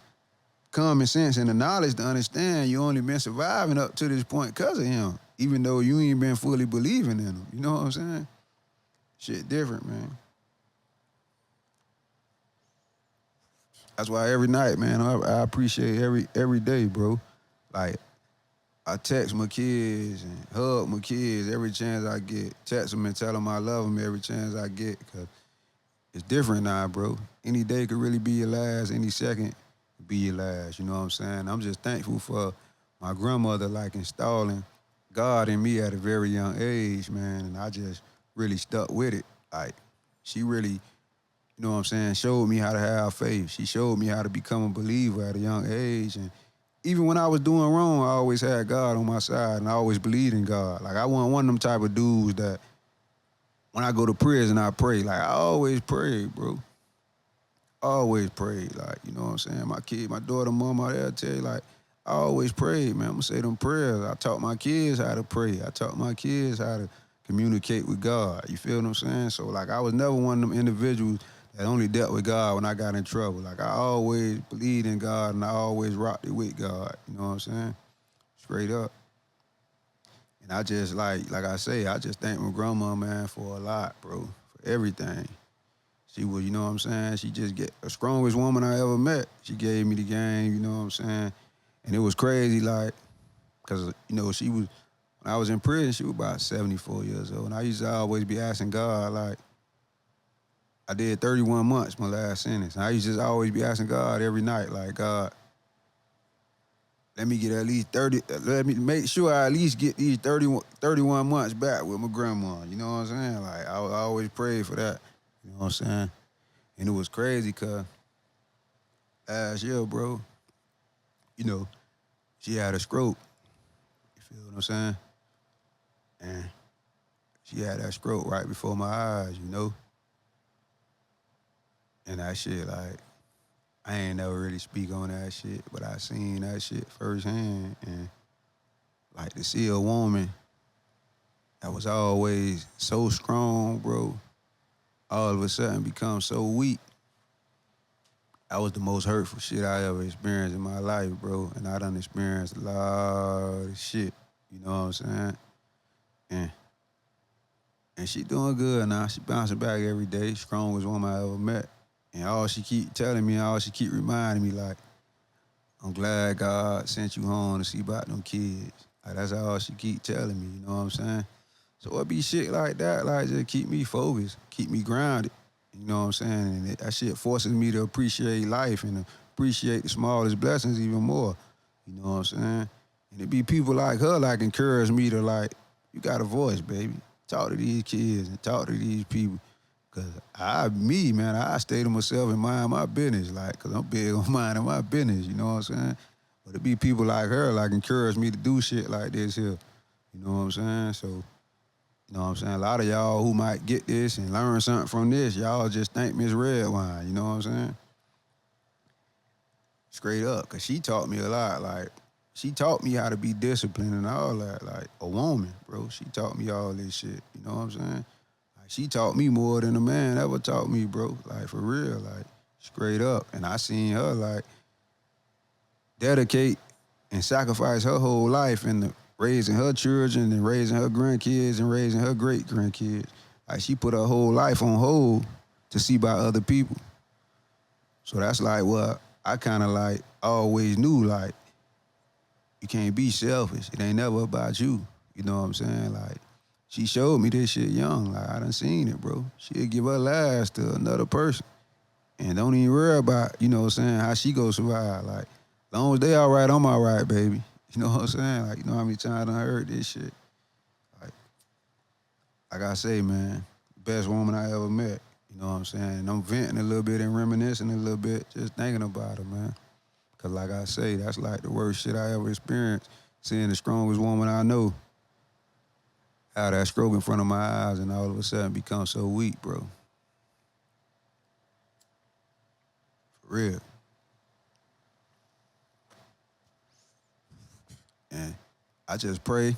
Speaker 2: common sense and the knowledge to understand you only been surviving up to this point because of him, even though you ain't been fully believing in him. You know what I'm saying? Shit different, man. That's why every night, man, I appreciate every day, bro. Like, I text my kids and hug my kids every chance I get. Text them and tell them I love them every chance I get, because it's different now, bro. Any day could really be your last. Any second could be your last, you know what I'm saying? I'm just thankful for my grandmother, like, installing God in me at a very young age, man, and I just really stuck with it. Like, she really, you know what I'm saying, showed me how to have faith. She showed me how to become a believer at a young age. And even when I was doing wrong, I always had God on my side, and I always believed in God. Like, I wasn't one of them type of dudes that when I go to prison, I pray. Like, I always prayed, bro. Always prayed. Like, you know what I'm saying? My kid, my daughter, mama, they'll tell you, like, I always prayed, man. I'm going to say them prayers. I taught my kids how to pray. I taught my kids how to communicate with God. You feel what I'm saying? So, like, I was never one of them individuals that only dealt with God when I got in trouble. Like, I always believed in God, and I always rocked it with God. You know what I'm saying? Straight up. And I just, like I say, I just thank my grandma, man, for a lot, bro, for everything. She was, you know what I'm saying? She just get the strongest woman I ever met. She gave me the game, you know what I'm saying? And it was crazy, like, because, you know, she was, when I was in prison, she was about 74 years old. And I used to always be asking God, like, I did 31 months, my last sentence. And I used to just always be asking God every night, like, God, let me get at least 30, let me make sure I at least get these 31 months back with my grandma. You know what I'm saying? Like, I always prayed for that. You know what I'm saying? And it was crazy because last year, bro, you know, she had a stroke. You feel what I'm saying? And she had that stroke right before my eyes, you know? And that shit, like, I ain't never really speak on that shit, but I seen that shit firsthand. And, like, to see a woman that was always so strong, bro, all of a sudden become so weak, that was the most hurtful shit I ever experienced in my life, bro. And I done experienced a lot of shit, you know what I'm saying? And she doing good now. She bouncing back every day, strongest woman I ever met. And all she keep telling me, all she keep reminding me, like, I'm glad God sent you home to see about them kids. Like, that's all she keep telling me, you know what I'm saying? So it be shit like that, like, just keep me focused, keep me grounded, you know what I'm saying? And that shit forces me to appreciate life and appreciate the smallest blessings even more, you know what I'm saying? And it be people like her, like, encourage me to, like, you got a voice, baby. Talk to these kids and talk to these people. Cause I stay to myself and mind my business, like, cause I'm big on minding my business, you know what I'm saying? But it be people like her, like, encourage me to do shit like this here, you know what I'm saying? So, you know what I'm saying? A lot of y'all who might get this and learn something from this, y'all just thank Miss Redwine, you know what I'm saying? Straight up, cause she taught me a lot, like, she taught me how to be disciplined and all that, like, a woman, bro. She taught me all this shit, you know what I'm saying? She taught me more than a man ever taught me, bro. Like, for real, like, straight up. And I seen her, like, dedicate and sacrifice her whole life into raising her children and raising her grandkids and raising her great-grandkids. Like, she put her whole life on hold to see by other people. So that's, like, what I kind of, like, always knew, like, you can't be selfish. It ain't never about you. You know what I'm saying? Like, she showed me this shit young. Like, I done seen it, bro. She'll give her last to another person. and don't even worry about, you know what I'm saying, how she go survive. Like, as long as they all right, I'm all right, baby. You know what I'm saying? Like, you know how many times I heard this shit? Like I say, man, best woman I ever met. You know what I'm saying? And I'm venting a little bit and reminiscing a little bit, just thinking about her, man. Cause like I say, that's like the worst shit I ever experienced. Seeing the strongest woman I know have that stroke in front of my eyes and all of a sudden become so weak, bro. For real. And I just pray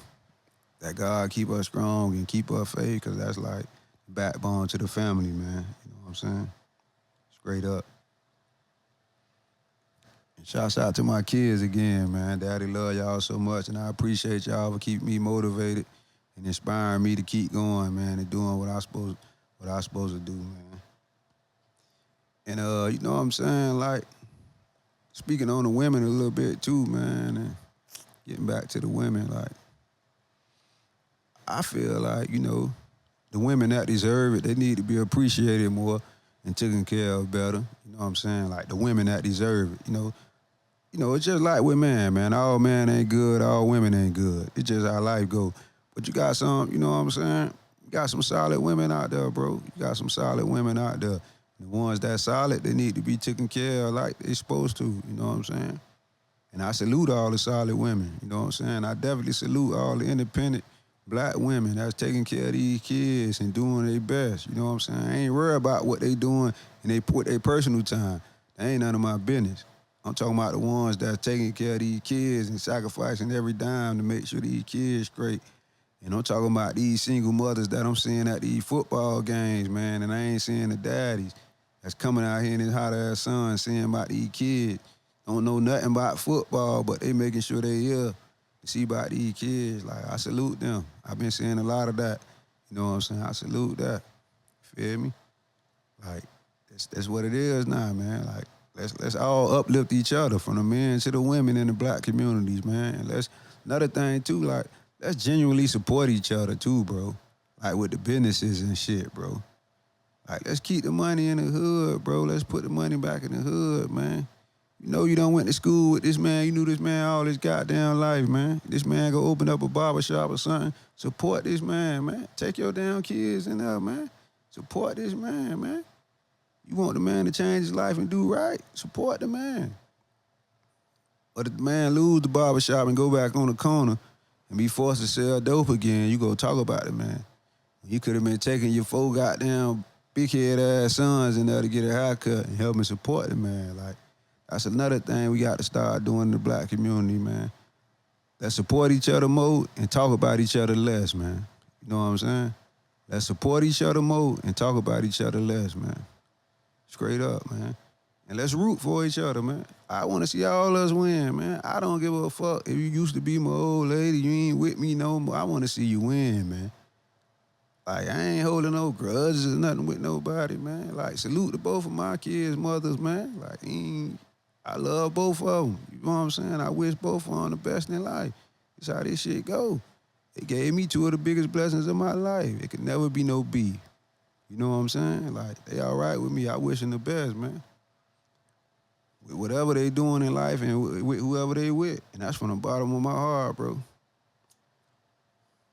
Speaker 2: that God keep us strong and keep our faith, cause that's like backbone to the family, man. You know what I'm saying? Straight up. And shouts out to my kids again, man. Daddy love y'all so much, and I appreciate y'all for keeping me motivated and inspiring me to keep going, man, and doing what I supposed to do, man. And you know what I'm saying? Like, speaking on the women a little bit too, man, and getting back to the women, like, I feel like, you know, the women that deserve it, they need to be appreciated more and taken care of better. You know what I'm saying? Like, the women that deserve it, you know, it's just like with man. All men ain't good, all women ain't good. It's just how life go. But you got some, you know what I'm saying? You got some solid women out there, bro. You got some solid women out there. The ones that solid, they need to be taken care of like they supposed to, you know what I'm saying? And I salute all the solid women, you know what I'm saying? I definitely salute all the independent black women that's taking care of these kids and doing their best, you know what I'm saying? I ain't worried about what they doing and they put their personal time. That ain't none of my business. I'm talking about the ones that's taking care of these kids and sacrificing every dime to make sure these kids straight. And I'm talking about these single mothers that I'm seeing at these football games, man, and I ain't seeing the daddies that's coming out here in his hot-ass sun seeing about these kids. Don't know nothing about football, but they making sure they here to see about these kids. Like, I salute them. I've been seeing a lot of that. You know what I'm saying? I salute that. Feel me? Like, that's what it is now, man. Like, let's all uplift each other, from the men to the women in the black communities, man. And another thing too, like, let's genuinely support each other too, bro. Like, with the businesses and shit, bro. Like, let's keep the money in the hood, bro. Let's put the money back in the hood, man. You know you done went to school with this man. You knew this man all his goddamn life, man. This man go open up a barbershop or something. Support this man, man. Take your damn kids in there, man. Support this man, man. You want the man to change his life and do right, support the man. But if the man lose the barbershop and go back on the corner and be forced to sell dope again, you go talk about it, man. You could have been taking your 4 goddamn big head ass sons in there to get a haircut and help me support the man. Like, that's another thing we got to start doing in the black community, man. Let's support each other more and talk about each other less, man. You know what I'm saying? Let's support each other more and talk about each other less, man. Straight up, man. And let's root for each other, man. I want to see all us win, man. I don't give a fuck if you used to be my old lady, you ain't with me no more. I want to see you win, man. Like, I ain't holding no grudges or nothing with nobody, man. Like, salute to both of my kids' mothers, man. Like, I love both of them. You know what I'm saying? I wish both of them the best in life. That's how this shit go. It gave me 2 of the biggest blessings of my life. It could never be no beef. You know what I'm saying? Like, they all right with me. I wish them the best, man. With whatever they doing in life and with whoever they with. And that's from the bottom of my heart, bro.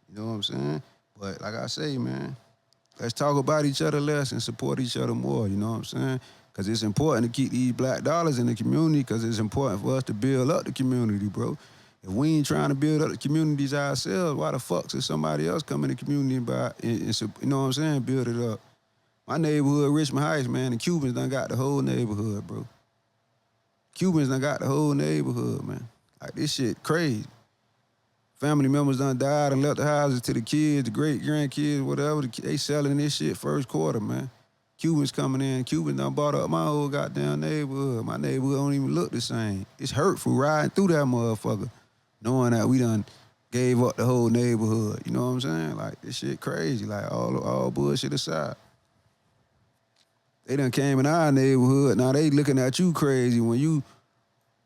Speaker 2: You know what I'm saying? But like I say, man, let's talk about each other less and support each other more, you know what I'm saying? Because it's important to keep these black dollars in the community, because it's important for us to build up the community, bro. If we ain't trying to build up the communities ourselves, why the fuck should somebody else come in the community and you know what I'm saying, build it up? My neighborhood, Richmond Heights, man, the Cubans done got the whole neighborhood, bro. Cubans done got the whole neighborhood, man. Like, this shit crazy. Family members done died and left the houses to the kids, the great-grandkids, whatever. They selling this shit first quarter, man. Cubans coming in. Cubans done bought up my whole goddamn neighborhood. My neighborhood don't even look the same. It's hurtful riding through that motherfucker, knowing that we done gave up the whole neighborhood. You know what I'm saying? Like, this shit crazy. Like, all bullshit aside. They done came in our neighborhood. Now they looking at you crazy when you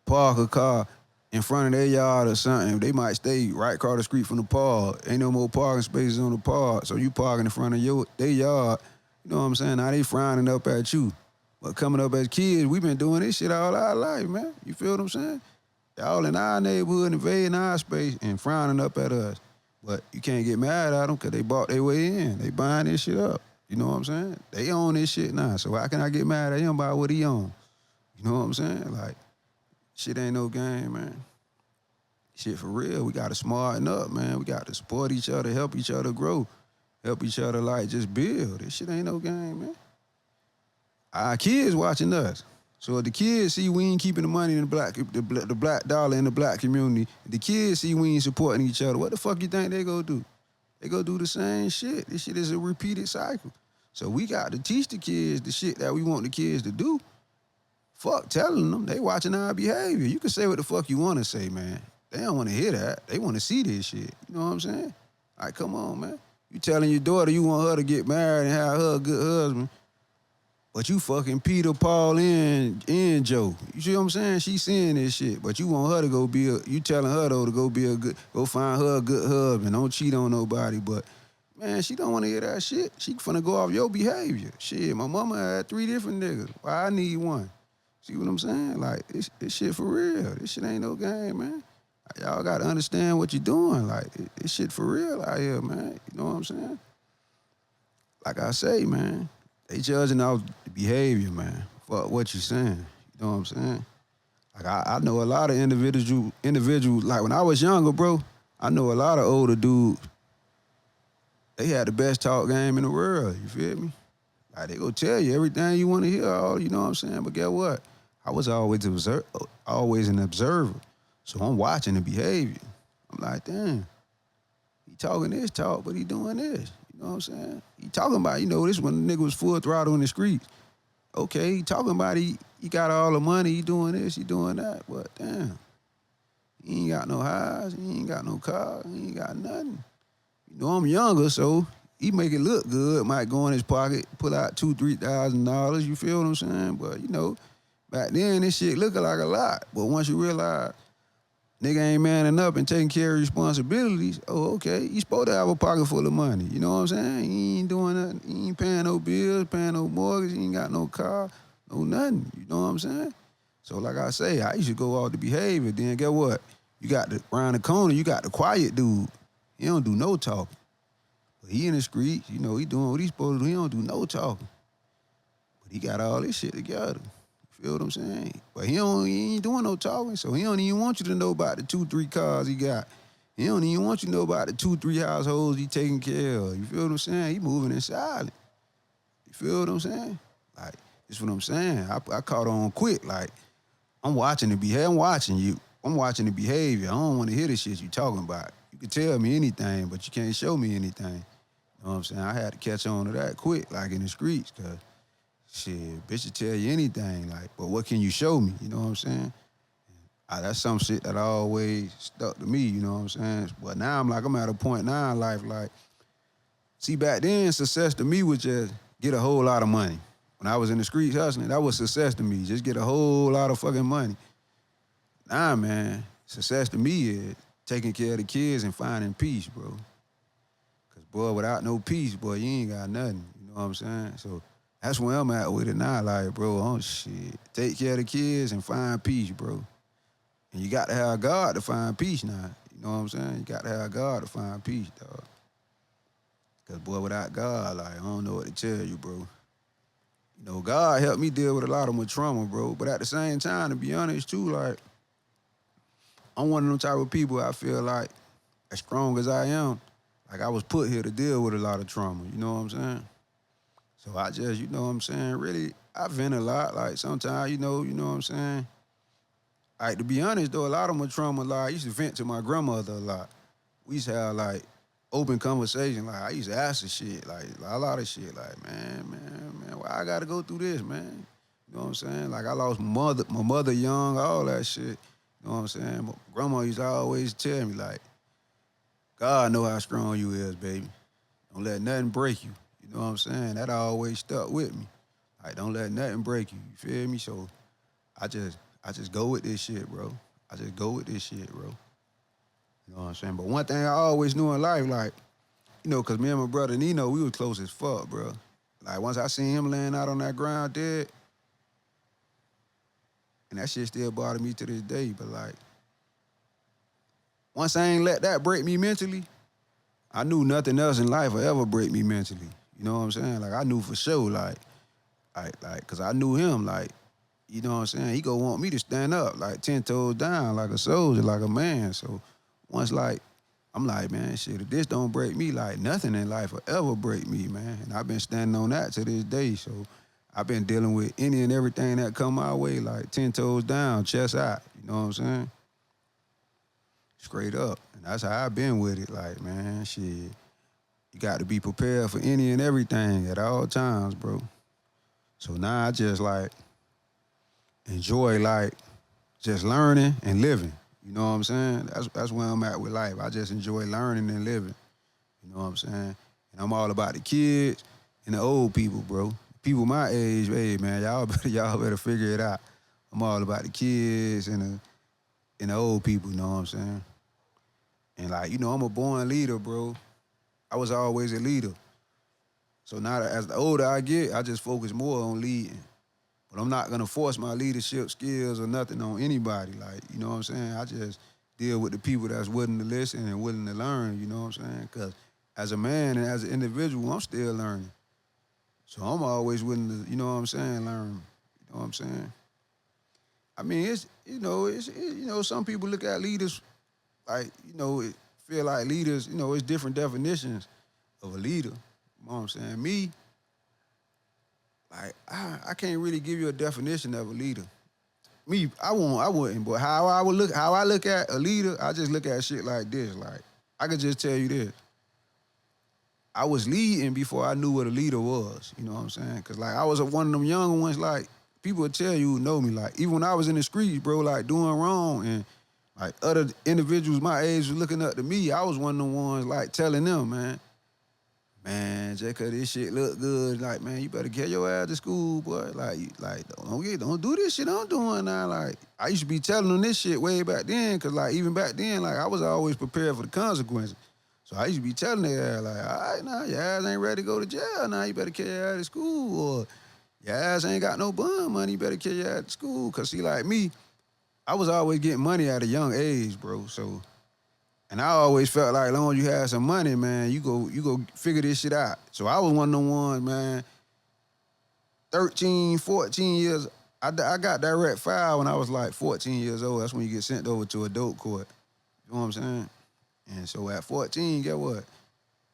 Speaker 2: park a car in front of their yard or something. They might stay right across the street from the park. Ain't no more parking spaces on the park. So you parking in front of their yard. You know what I'm saying? Now they frowning up at you. But coming up as kids, we been doing this shit all our life, man. You feel what I'm saying? Y'all in our neighborhood, invading our space and frowning up at us. But you can't get mad at them because they bought their way in. They buying this shit up. You know what I'm saying? They own this shit now. So how can I get mad at him about what he own? You know what I'm saying? Like, shit ain't no game, man. Shit for real. We got to smarten up, man. We got to support each other, help each other grow, help each other, like, just build. This shit ain't no game, man. Our kids watching us. So if the kids see we ain't keeping the money in the black dollar in the black community, the kids see we ain't supporting each other, what the fuck you think they gonna do? They gonna do the same shit. This shit is a repeated cycle. So we got to teach the kids the shit that we want the kids to do. Fuck telling them. They watching our behavior. You can say what the fuck you want to say, man. They don't want to hear that. They want to see this shit. You know what I'm saying? All right, come on, man. You telling your daughter you want her to get married and have her a good husband, but you fucking Peter, Paul, and Joe. You see what I'm saying? She seeing this shit, but you want her to go be you telling her though to go find her a good husband. Don't cheat on nobody, but man, she don't want to hear that shit. She finna go off your behavior. Shit, my mama had 3 different niggas. Why I need one? See what I'm saying? Like, this shit for real. This shit ain't no game, man. Y'all gotta understand what you're doing. Like, this shit for real out here, man. You know what I'm saying? Like I say, man, they judging off the behavior, man. Fuck what you saying. You know what I'm saying? Like, I know a lot of individuals, like when I was younger, bro, I know a lot of older dudes, they had the best talk game in the world, you feel me? Like, they go tell you everything you want to hear, all, you know what I'm saying? But guess what? I was always an observer. So I'm watching the behavior. I'm like, damn, he talking this talk, but he doing this. You know what I'm saying? He talking about, this when the nigga was full throttle in the streets. Okay, he talking about he got all the money, he doing this, he doing that. But damn, he ain't got no house, he ain't got no car, he ain't got nothing. I'm younger, so he make it look good. Might go in his pocket, pull out $2,000-$3,000. You feel what I'm saying? But back then this shit looking like a lot. But once you realize nigga ain't manning up and taking care of responsibilities, oh, okay, you supposed to have a pocket full of money. You know what I'm saying? He ain't doing nothing. He ain't paying no bills, paying no mortgage. He ain't got no car, no nothing. You know what I'm saying? So like I say, I used to go off the behavior. Then get what? You got around the corner, you got the quiet dude. He don't do no talking. But he in the streets, he doing what he supposed to do. He don't do no talking. But he got all this shit together. You feel what I'm saying? But he ain't doing no talking, so he don't even want you to know about the 2-3 cars he got. He don't even want you to know about the 2-3 households he taking care of. You feel what I'm saying? He moving in silent. You feel what I'm saying? Like, this what I'm saying. I caught on quick. Like, I'm watching the behavior. I'm watching you. I'm watching the behavior. I don't want to hear the shit you talking about. You can tell me anything, but you can't show me anything. You know what I'm saying? I had to catch on to that quick, like in the streets, because shit, bitch will tell you anything, like, but what can you show me? You know what I'm saying? That's some shit that always stuck to me, you know what I'm saying? But now I'm at a point now in life, like, see, back then, success to me was just get a whole lot of money. When I was in the streets hustling, that was success to me, just get a whole lot of fucking money. Nah, man, success to me is taking care of the kids and finding peace, bro. Because, boy, without no peace, boy, you ain't got nothing, you know what I'm saying? So that's where I'm at with it now, like, bro, oh, shit. Take care of the kids and find peace, bro. And you got to have God to find peace now. You know what I'm saying? You got to have God to find peace, dog. Because, boy, without God, like, I don't know what to tell you, bro. God helped me deal with a lot of my trauma, bro. But at the same time, to be honest, too, like, I'm one of them type of people I feel like, as strong as I am, like, I was put here to deal with a lot of trauma. You know what I'm saying? So I just, you know what I'm saying, really, I vent a lot. Like, sometimes, you know what I'm saying? Like, to be honest, though, a lot of my trauma, like, I used to vent to my grandmother a lot. We used to have, like, open conversation. Like, I used to ask her shit, like, a lot of shit. Like, man, why I got to go through this, man? You know what I'm saying? Like, I lost my mother young, all that shit. You know what I'm saying? My grandma used to always tell me, like, God know how strong you is, baby. Don't let nothing break you. You know what I'm saying? That always stuck with me. Like, don't let nothing break you. You feel me? So I just go with this shit, bro. I just go with this shit, bro. You know what I'm saying? But one thing I always knew in life, like, because me and my brother Nino, we was close as fuck, bro. Like, once I seen him laying out on that ground dead, And that shit still bother me to this day. But like, once I ain't let that break me mentally, I knew nothing else in life would ever break me mentally. You know what I'm saying? Like I knew for sure, cause I knew him, like, you know what I'm saying? He gonna want me to stand up, like 10 toes down, like a soldier, like a man. So once like, I'm like, man, shit, if this don't break me, like nothing in life will ever break me, man. And I've been standing on that to this day. So I've been dealing with any and everything that come my way, like 10 toes down, chest out. You know what I'm saying? Straight up. And that's how I've been with it. Like, man, shit, you got to be prepared for any and everything at all times, bro. So now I just like enjoy like just learning and living. You know what I'm saying? That's where I'm at with life. I just enjoy learning and living. You know what I'm saying? And I'm all about the kids and the old people, bro. People my age, hey man, y'all better figure it out. I'm all about the kids and the old people, you know what I'm saying? And like, you know, I'm a born leader, bro. I was always a leader. So now that as the older I get, I just focus more on leading. But I'm not gonna force my leadership skills or nothing on anybody. Like, you know what I'm saying? I just deal with the people that's willing to listen and willing to learn, you know what I'm saying? Because as a man and as an individual, I'm still learning. So I'm always willing to, you know what I'm saying, learn. You know what I'm saying? I mean, some people look at leaders like, you know, it feel like leaders, you know, it's different definitions of a leader. You know what I'm saying? Me, like, I can't really give you a definition of a leader. Me, I wouldn't, but how I look at a leader, I just look at shit like this. Like, I could just tell you this. I was leading before I knew what a leader was. You know what I'm saying? Because, like, I was one of them young ones, like, people would tell you who know me. Like, even when I was in the streets, bro, like, doing wrong, and, like, other individuals my age was looking up to me, I was one of the ones, like, telling them, man, just cause this shit look good, like, man, you better get your ass to school, boy. Like, don't do this shit I'm doing now. Like, I used to be telling them this shit way back then, cause like even back then, like I was always prepared for the consequences. So I used to be telling their ass, like, all right, now your ass ain't ready to go to jail. Now you better get your ass to school, or your ass ain't got no bond money. You better get your ass to school. Cause see, like me, I was always getting money at a young age, bro. So. And I always felt like as long as you had some money, man, you go figure this shit out. So I was one of them ones, man, 13, 14 years. I got direct file when I was like 14 years old. That's when you get sent over to adult court. You know what I'm saying? And so at 14, get what?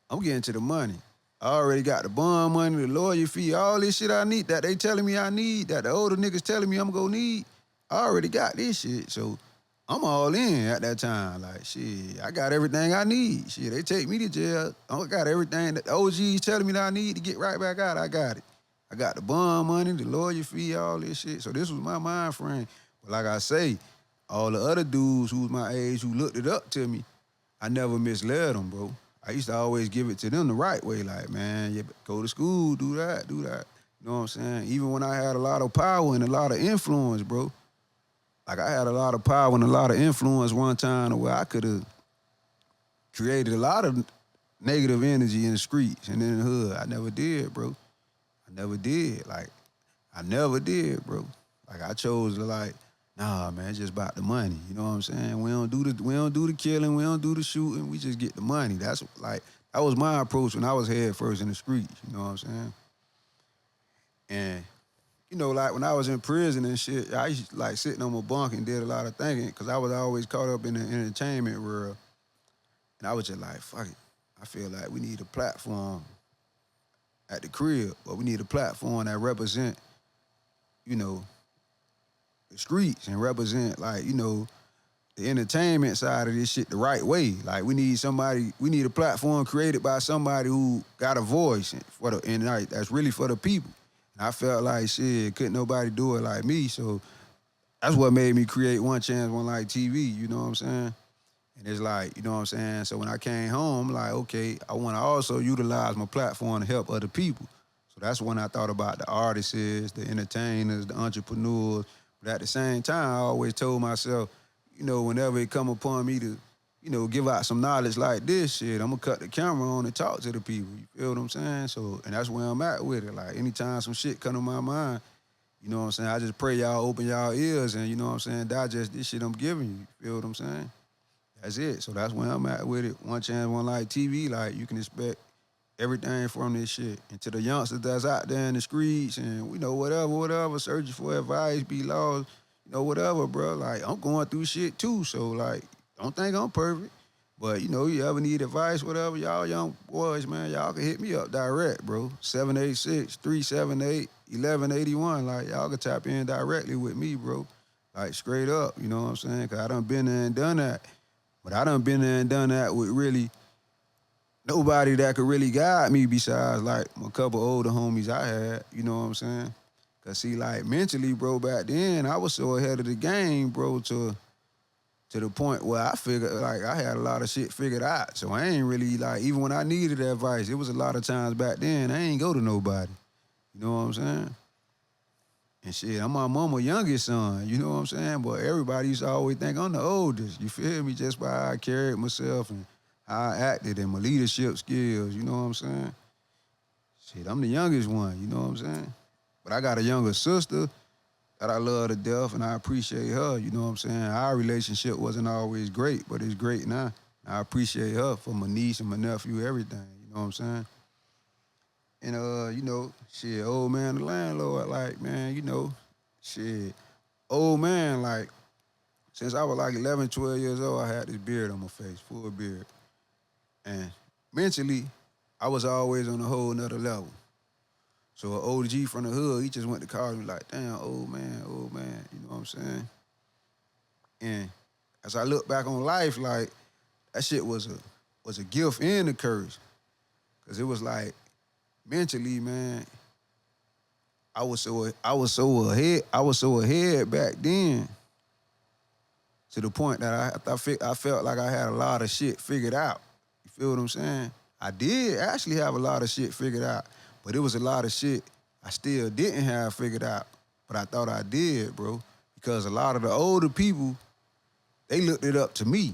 Speaker 2: I'm getting to the money. I already got the bond money, the lawyer fee, all this shit I need that they telling me I need, that the older niggas telling me I'm gonna need. I already got this shit. So I'm all in at that time. Like, shit, I got everything I need. Shit, they take me to jail. I got everything that the OG's telling me that I need to get right back out. I got it. I got the bond money, the lawyer fee, all this shit. So this was my mind frame. But like I say, all the other dudes who was my age who looked it up to me, I never misled them, bro. I used to always give it to them the right way. Like, man, you go to school, do that. You know what I'm saying? Even when I had a lot of power and a lot of influence, bro. Like, I had a lot of power and a lot of influence one time where I could have created a lot of negative energy in the streets and in the hood. I never did, bro. I never did. Like, I never did, bro. Like, I chose to, like, nah, man, it's just about the money. You know what I'm saying? We don't do the killing, we don't do the shooting, we just get the money. That's, like, that was my approach when I was head first in the streets. You know what I'm saying? And you know, like when I was in prison and shit, I used to like sitting on my bunk and did a lot of thinking because I was always caught up in the entertainment world. And I was just like, fuck it. I feel like we need a platform at the crib, but we need a platform that represent, you know, the streets and represent like, you know, the entertainment side of this shit the right way. Like we need a platform created by somebody who got a voice and like that's really for the people. I felt like, shit, couldn't nobody do it like me, so that's what made me create One Chance, One Life TV, you know what I'm saying? And it's like, you know what I'm saying? So when I came home, I'm like, okay, I want to also utilize my platform to help other people. So that's when I thought about the artists, the entertainers, the entrepreneurs. But at the same time, I always told myself, you know, whenever it come upon me to, you know, give out some knowledge like this shit, I'm gonna cut the camera on and talk to the people. You feel what I'm saying? So, and that's where I'm at with it. Like, anytime some shit come to my mind, You know what I'm saying? I just pray y'all open y'all ears and, you know what I'm saying, digest this shit I'm giving you. You feel what I'm saying? That's it. So that's where I'm at with it. One Chance, One Life TV, like, you can expect everything from this shit. And to the youngsters that's out there in the streets and, you know, whatever, searching for advice, be lost, you know, whatever, bro. Like, I'm going through shit too. So, like, don't think I'm perfect. But, you know, you ever need advice, whatever, y'all young boys, man, y'all can hit me up direct, bro. 786-378-1181. Like, y'all can tap in directly with me, bro. Like, straight up, you know what I'm saying? Because I done been there and done that. But I done been there and done that with really nobody that could really guide me besides, like, a couple older homies I had, you know what I'm saying? Because, see, like, mentally, bro, back then, I was so ahead of the game, bro, to the point where I figured, like, I had a lot of shit figured out. So I ain't really, like, even when I needed advice, it was a lot of times back then, I ain't go to nobody. You know what I'm saying? And shit, I'm my mama's youngest son, you know what I'm saying? But everybody used to always think I'm the oldest, you feel me? Just by how I carried myself and how I acted and my leadership skills, you know what I'm saying? Shit, I'm the youngest one, you know what I'm saying? But I got a younger sister that I love to death and I appreciate her, you know what I'm saying? Our relationship wasn't always great, but it's great now. I appreciate her for my niece and my nephew, everything, you know what I'm saying? And, you know, shit, Old Man Da Landlord, like, man, you know, shit, old man, like, since I was like 11, 12 years old, I had this beard on my face, full beard. And mentally, I was always on a whole nother level. So an OG from the hood, he just went to college and like, damn, old man, you know what I'm saying? And as I look back on life, like, that shit was a gift and a curse. Cause it was like, mentally, man, I was so ahead back then to the point that I felt like I had a lot of shit figured out. You feel what I'm saying? I did actually have a lot of shit figured out, but it was a lot of shit I still didn't have figured out, but I thought I did, bro. Because a lot of the older people, they looked it up to me.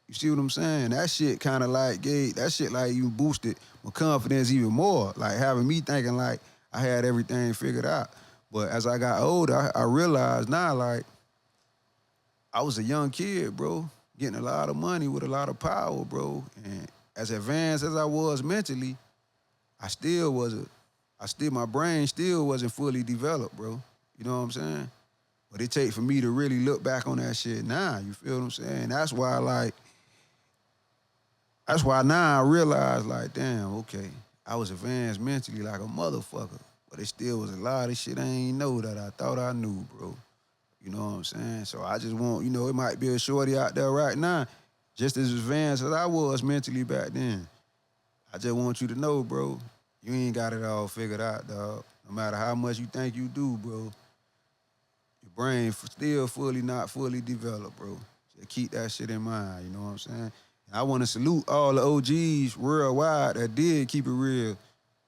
Speaker 2: You see what I'm saying? That shit kind of like even boosted my confidence even more, like having me thinking like I had everything figured out. But as I got older, I realized now, like, I was a young kid, bro, getting a lot of money with a lot of power, bro. And as advanced as I was mentally, my brain still wasn't fully developed, bro. You know what I'm saying? But it takes for me to really look back on that shit now. You feel what I'm saying? That's why now I realize, like, damn, okay, I was advanced mentally like a motherfucker, but it still was a lot of shit I ain't know that I thought I knew, bro. You know what I'm saying? So I just want, you know, it might be a shorty out there right now, just as advanced as I was mentally back then. I just want you to know, bro, you ain't got it all figured out, dog. No matter how much you think you do, bro, your brain still not fully developed, bro. Just keep that shit in mind, you know what I'm saying? And I want to salute all the OGs worldwide that did keep it real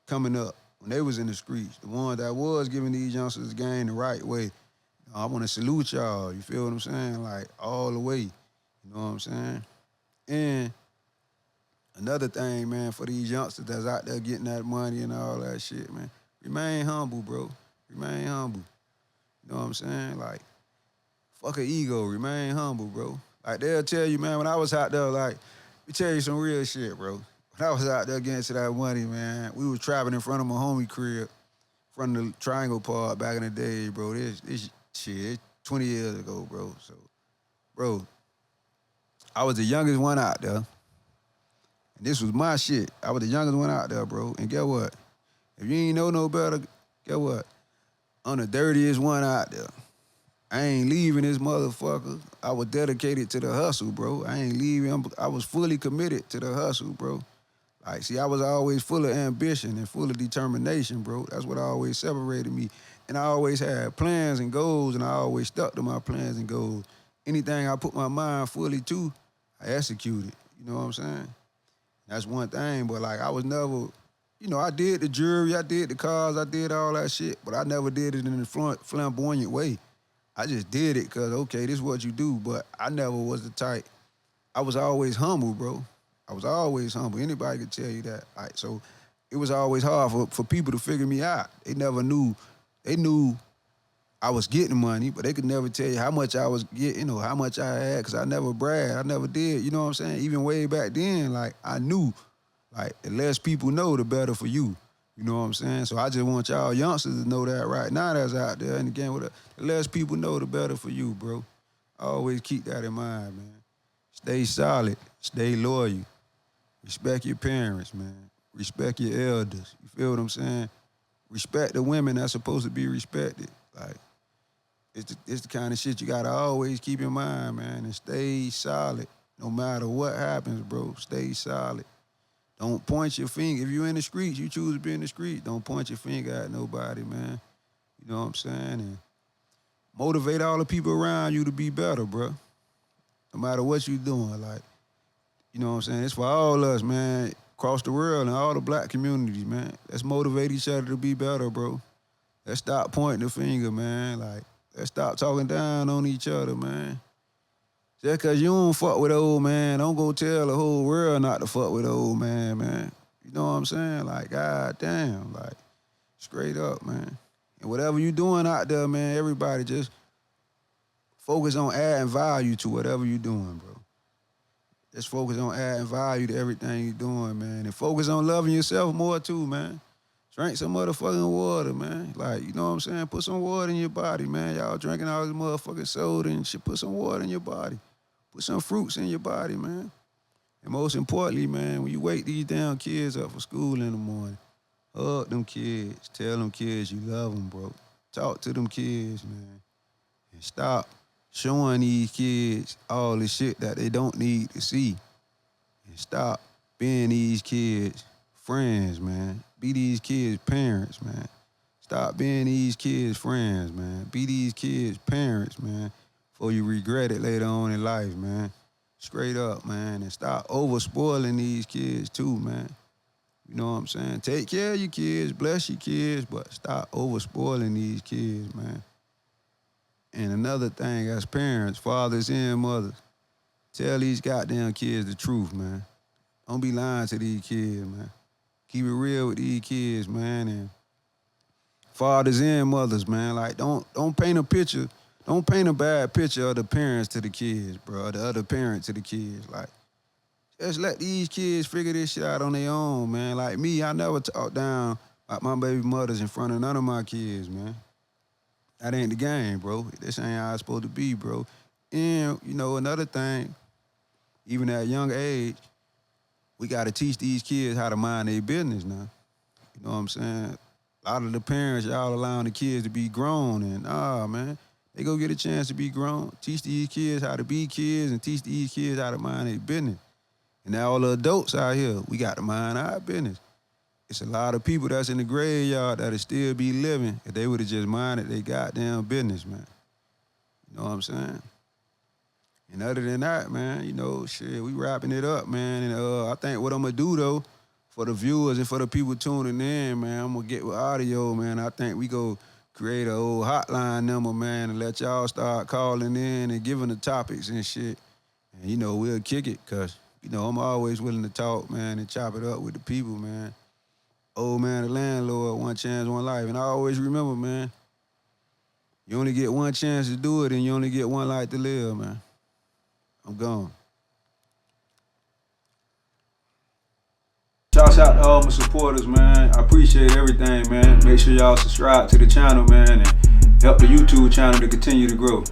Speaker 2: coming up when they was in the streets, the ones that was giving these youngsters the game the right way. I want to salute y'all, you feel what I'm saying? Like, all the way, you know what I'm saying? And another thing, man, for these youngsters that's out there getting that money and all that shit, man, remain humble, bro. Remain humble. You know what I'm saying? Like, fuck an ego, remain humble, bro. Like, they'll tell you, man, when I was out there, like, let me tell you some real shit, bro. When I was out there getting to that money, man, we was traveling in front of my homie crib, from the Triangle Park back in the day, bro. This shit, 20 years ago, bro. So, bro, I was the youngest one out there. And this was my shit. I was the youngest one out there, bro. And get what? If you ain't know no better, get what? I'm the dirtiest one out there. I ain't leaving this motherfucker. I was dedicated to the hustle, bro. I ain't leaving. I was fully committed to the hustle, bro. Like, see, I was always full of ambition and full of determination, bro. That's what always separated me. And I always had plans and goals, and I always stuck to my plans and goals. Anything I put my mind fully to, I executed. You know what I'm saying? That's one thing, but, like, I was never, you know, I did the jewelry, I did the cars, I did all that shit, but I never did it in a flamboyant way. I just did it because, okay, this is what you do, but I never was the type. I was always humble, bro. I was always humble. Anybody could tell you that. Like, so it was always hard for people to figure me out. They never knew. They knew I was getting money, but they could never tell you how much I was getting or how much I had, because I never bragged. I never did. You know what I'm saying? Even way back then, like, I knew, like, the less people know, the better for you. You know what I'm saying? So I just want y'all youngsters to know that right now that's out there in the game. The less people know, the better for you, bro. Always keep that in mind, man. Stay solid. Stay loyal. Respect your parents, man. Respect your elders. You feel what I'm saying? Respect the women that's supposed to be respected. Like, it's the kind of shit you gotta always keep in mind, man, and stay solid. No matter what happens, bro, stay solid. Don't point your finger. If you're in the streets, you choose to be in the street. Don't point your finger at nobody, man. You know what I'm saying? And motivate all the people around you to be better, bro. No matter what you're doing, like, you know what I'm saying? It's for all us, man, across the world and all the black communities, man. Let's motivate each other to be better, bro. Let's stop pointing the finger, man. Like, let's stop talking down on each other, man. Just because you don't fuck with the old man, don't go tell the whole world not to fuck with the old man, man. You know what I'm saying? Like, god damn, like, straight up, man. And whatever you doing out there, man, everybody just focus on adding value to whatever you're doing, bro. Just focus on adding value to everything you're doing, man. And focus on loving yourself more, too, man. Drink some motherfucking water, man. Like, you know what I'm saying? Put some water in your body, man. Y'all drinking all this motherfucking soda and shit. Put some water in your body. Put some fruits in your body, man. And most importantly, man, when you wake these damn kids up for school in the morning, hug them kids. Tell them kids you love them, bro. Talk to them kids, man. And stop showing these kids all the shit that they don't need to see. And stop being these kids' friends, man. Be these kids' parents, man. Stop being these kids' friends, man. Be these kids' parents, man, before you regret it later on in life, man. Straight up, man. And stop over-spoiling these kids, too, man. You know what I'm saying? Take care of your kids, bless your kids, but stop over-spoiling these kids, man. And another thing, as parents, fathers and mothers, tell these goddamn kids the truth, man. Don't be lying to these kids, man. Keep it real with these kids, man. And fathers and mothers, man, like, don't paint a picture. Don't paint a bad picture of the parents to the kids, bro, the other parent to the kids. Like, just let these kids figure this shit out on their own, man. Like me, I never talk down about my baby mothers in front of none of my kids, man. That ain't the game, bro. This ain't how it's supposed to be, bro. And, you know, another thing, even at a young age, we got to teach these kids how to mind their business now. You know what I'm saying? A lot of the parents, y'all allowing the kids to be grown, and man, they go get a chance to be grown. Teach these kids how to be kids and teach these kids how to mind their business. And now all the adults out here, we got to mind our business. It's a lot of people that's in the graveyard that'll still be living if they would have just minded their goddamn business, man. You know what I'm saying? And other than that, man, you know, shit, we wrapping it up, man. And I think what I'm going to do, though, for the viewers and for the people tuning in, man, I'm going to get with audio, man. I think we go create a old hotline number, man, and let y'all start calling in and giving the topics and shit. And, you know, we'll kick it because, you know, I'm always willing to talk, man, and chop it up with the people, man. Oldman Da Landlord, one chance, one life. And I always remember, man, you only get one chance to do it and you only get one life to live, man. I'm gone. Shouts out to all my supporters, man. I appreciate everything, man. Make sure y'all subscribe to the channel, man, and help the YouTube channel to continue to grow.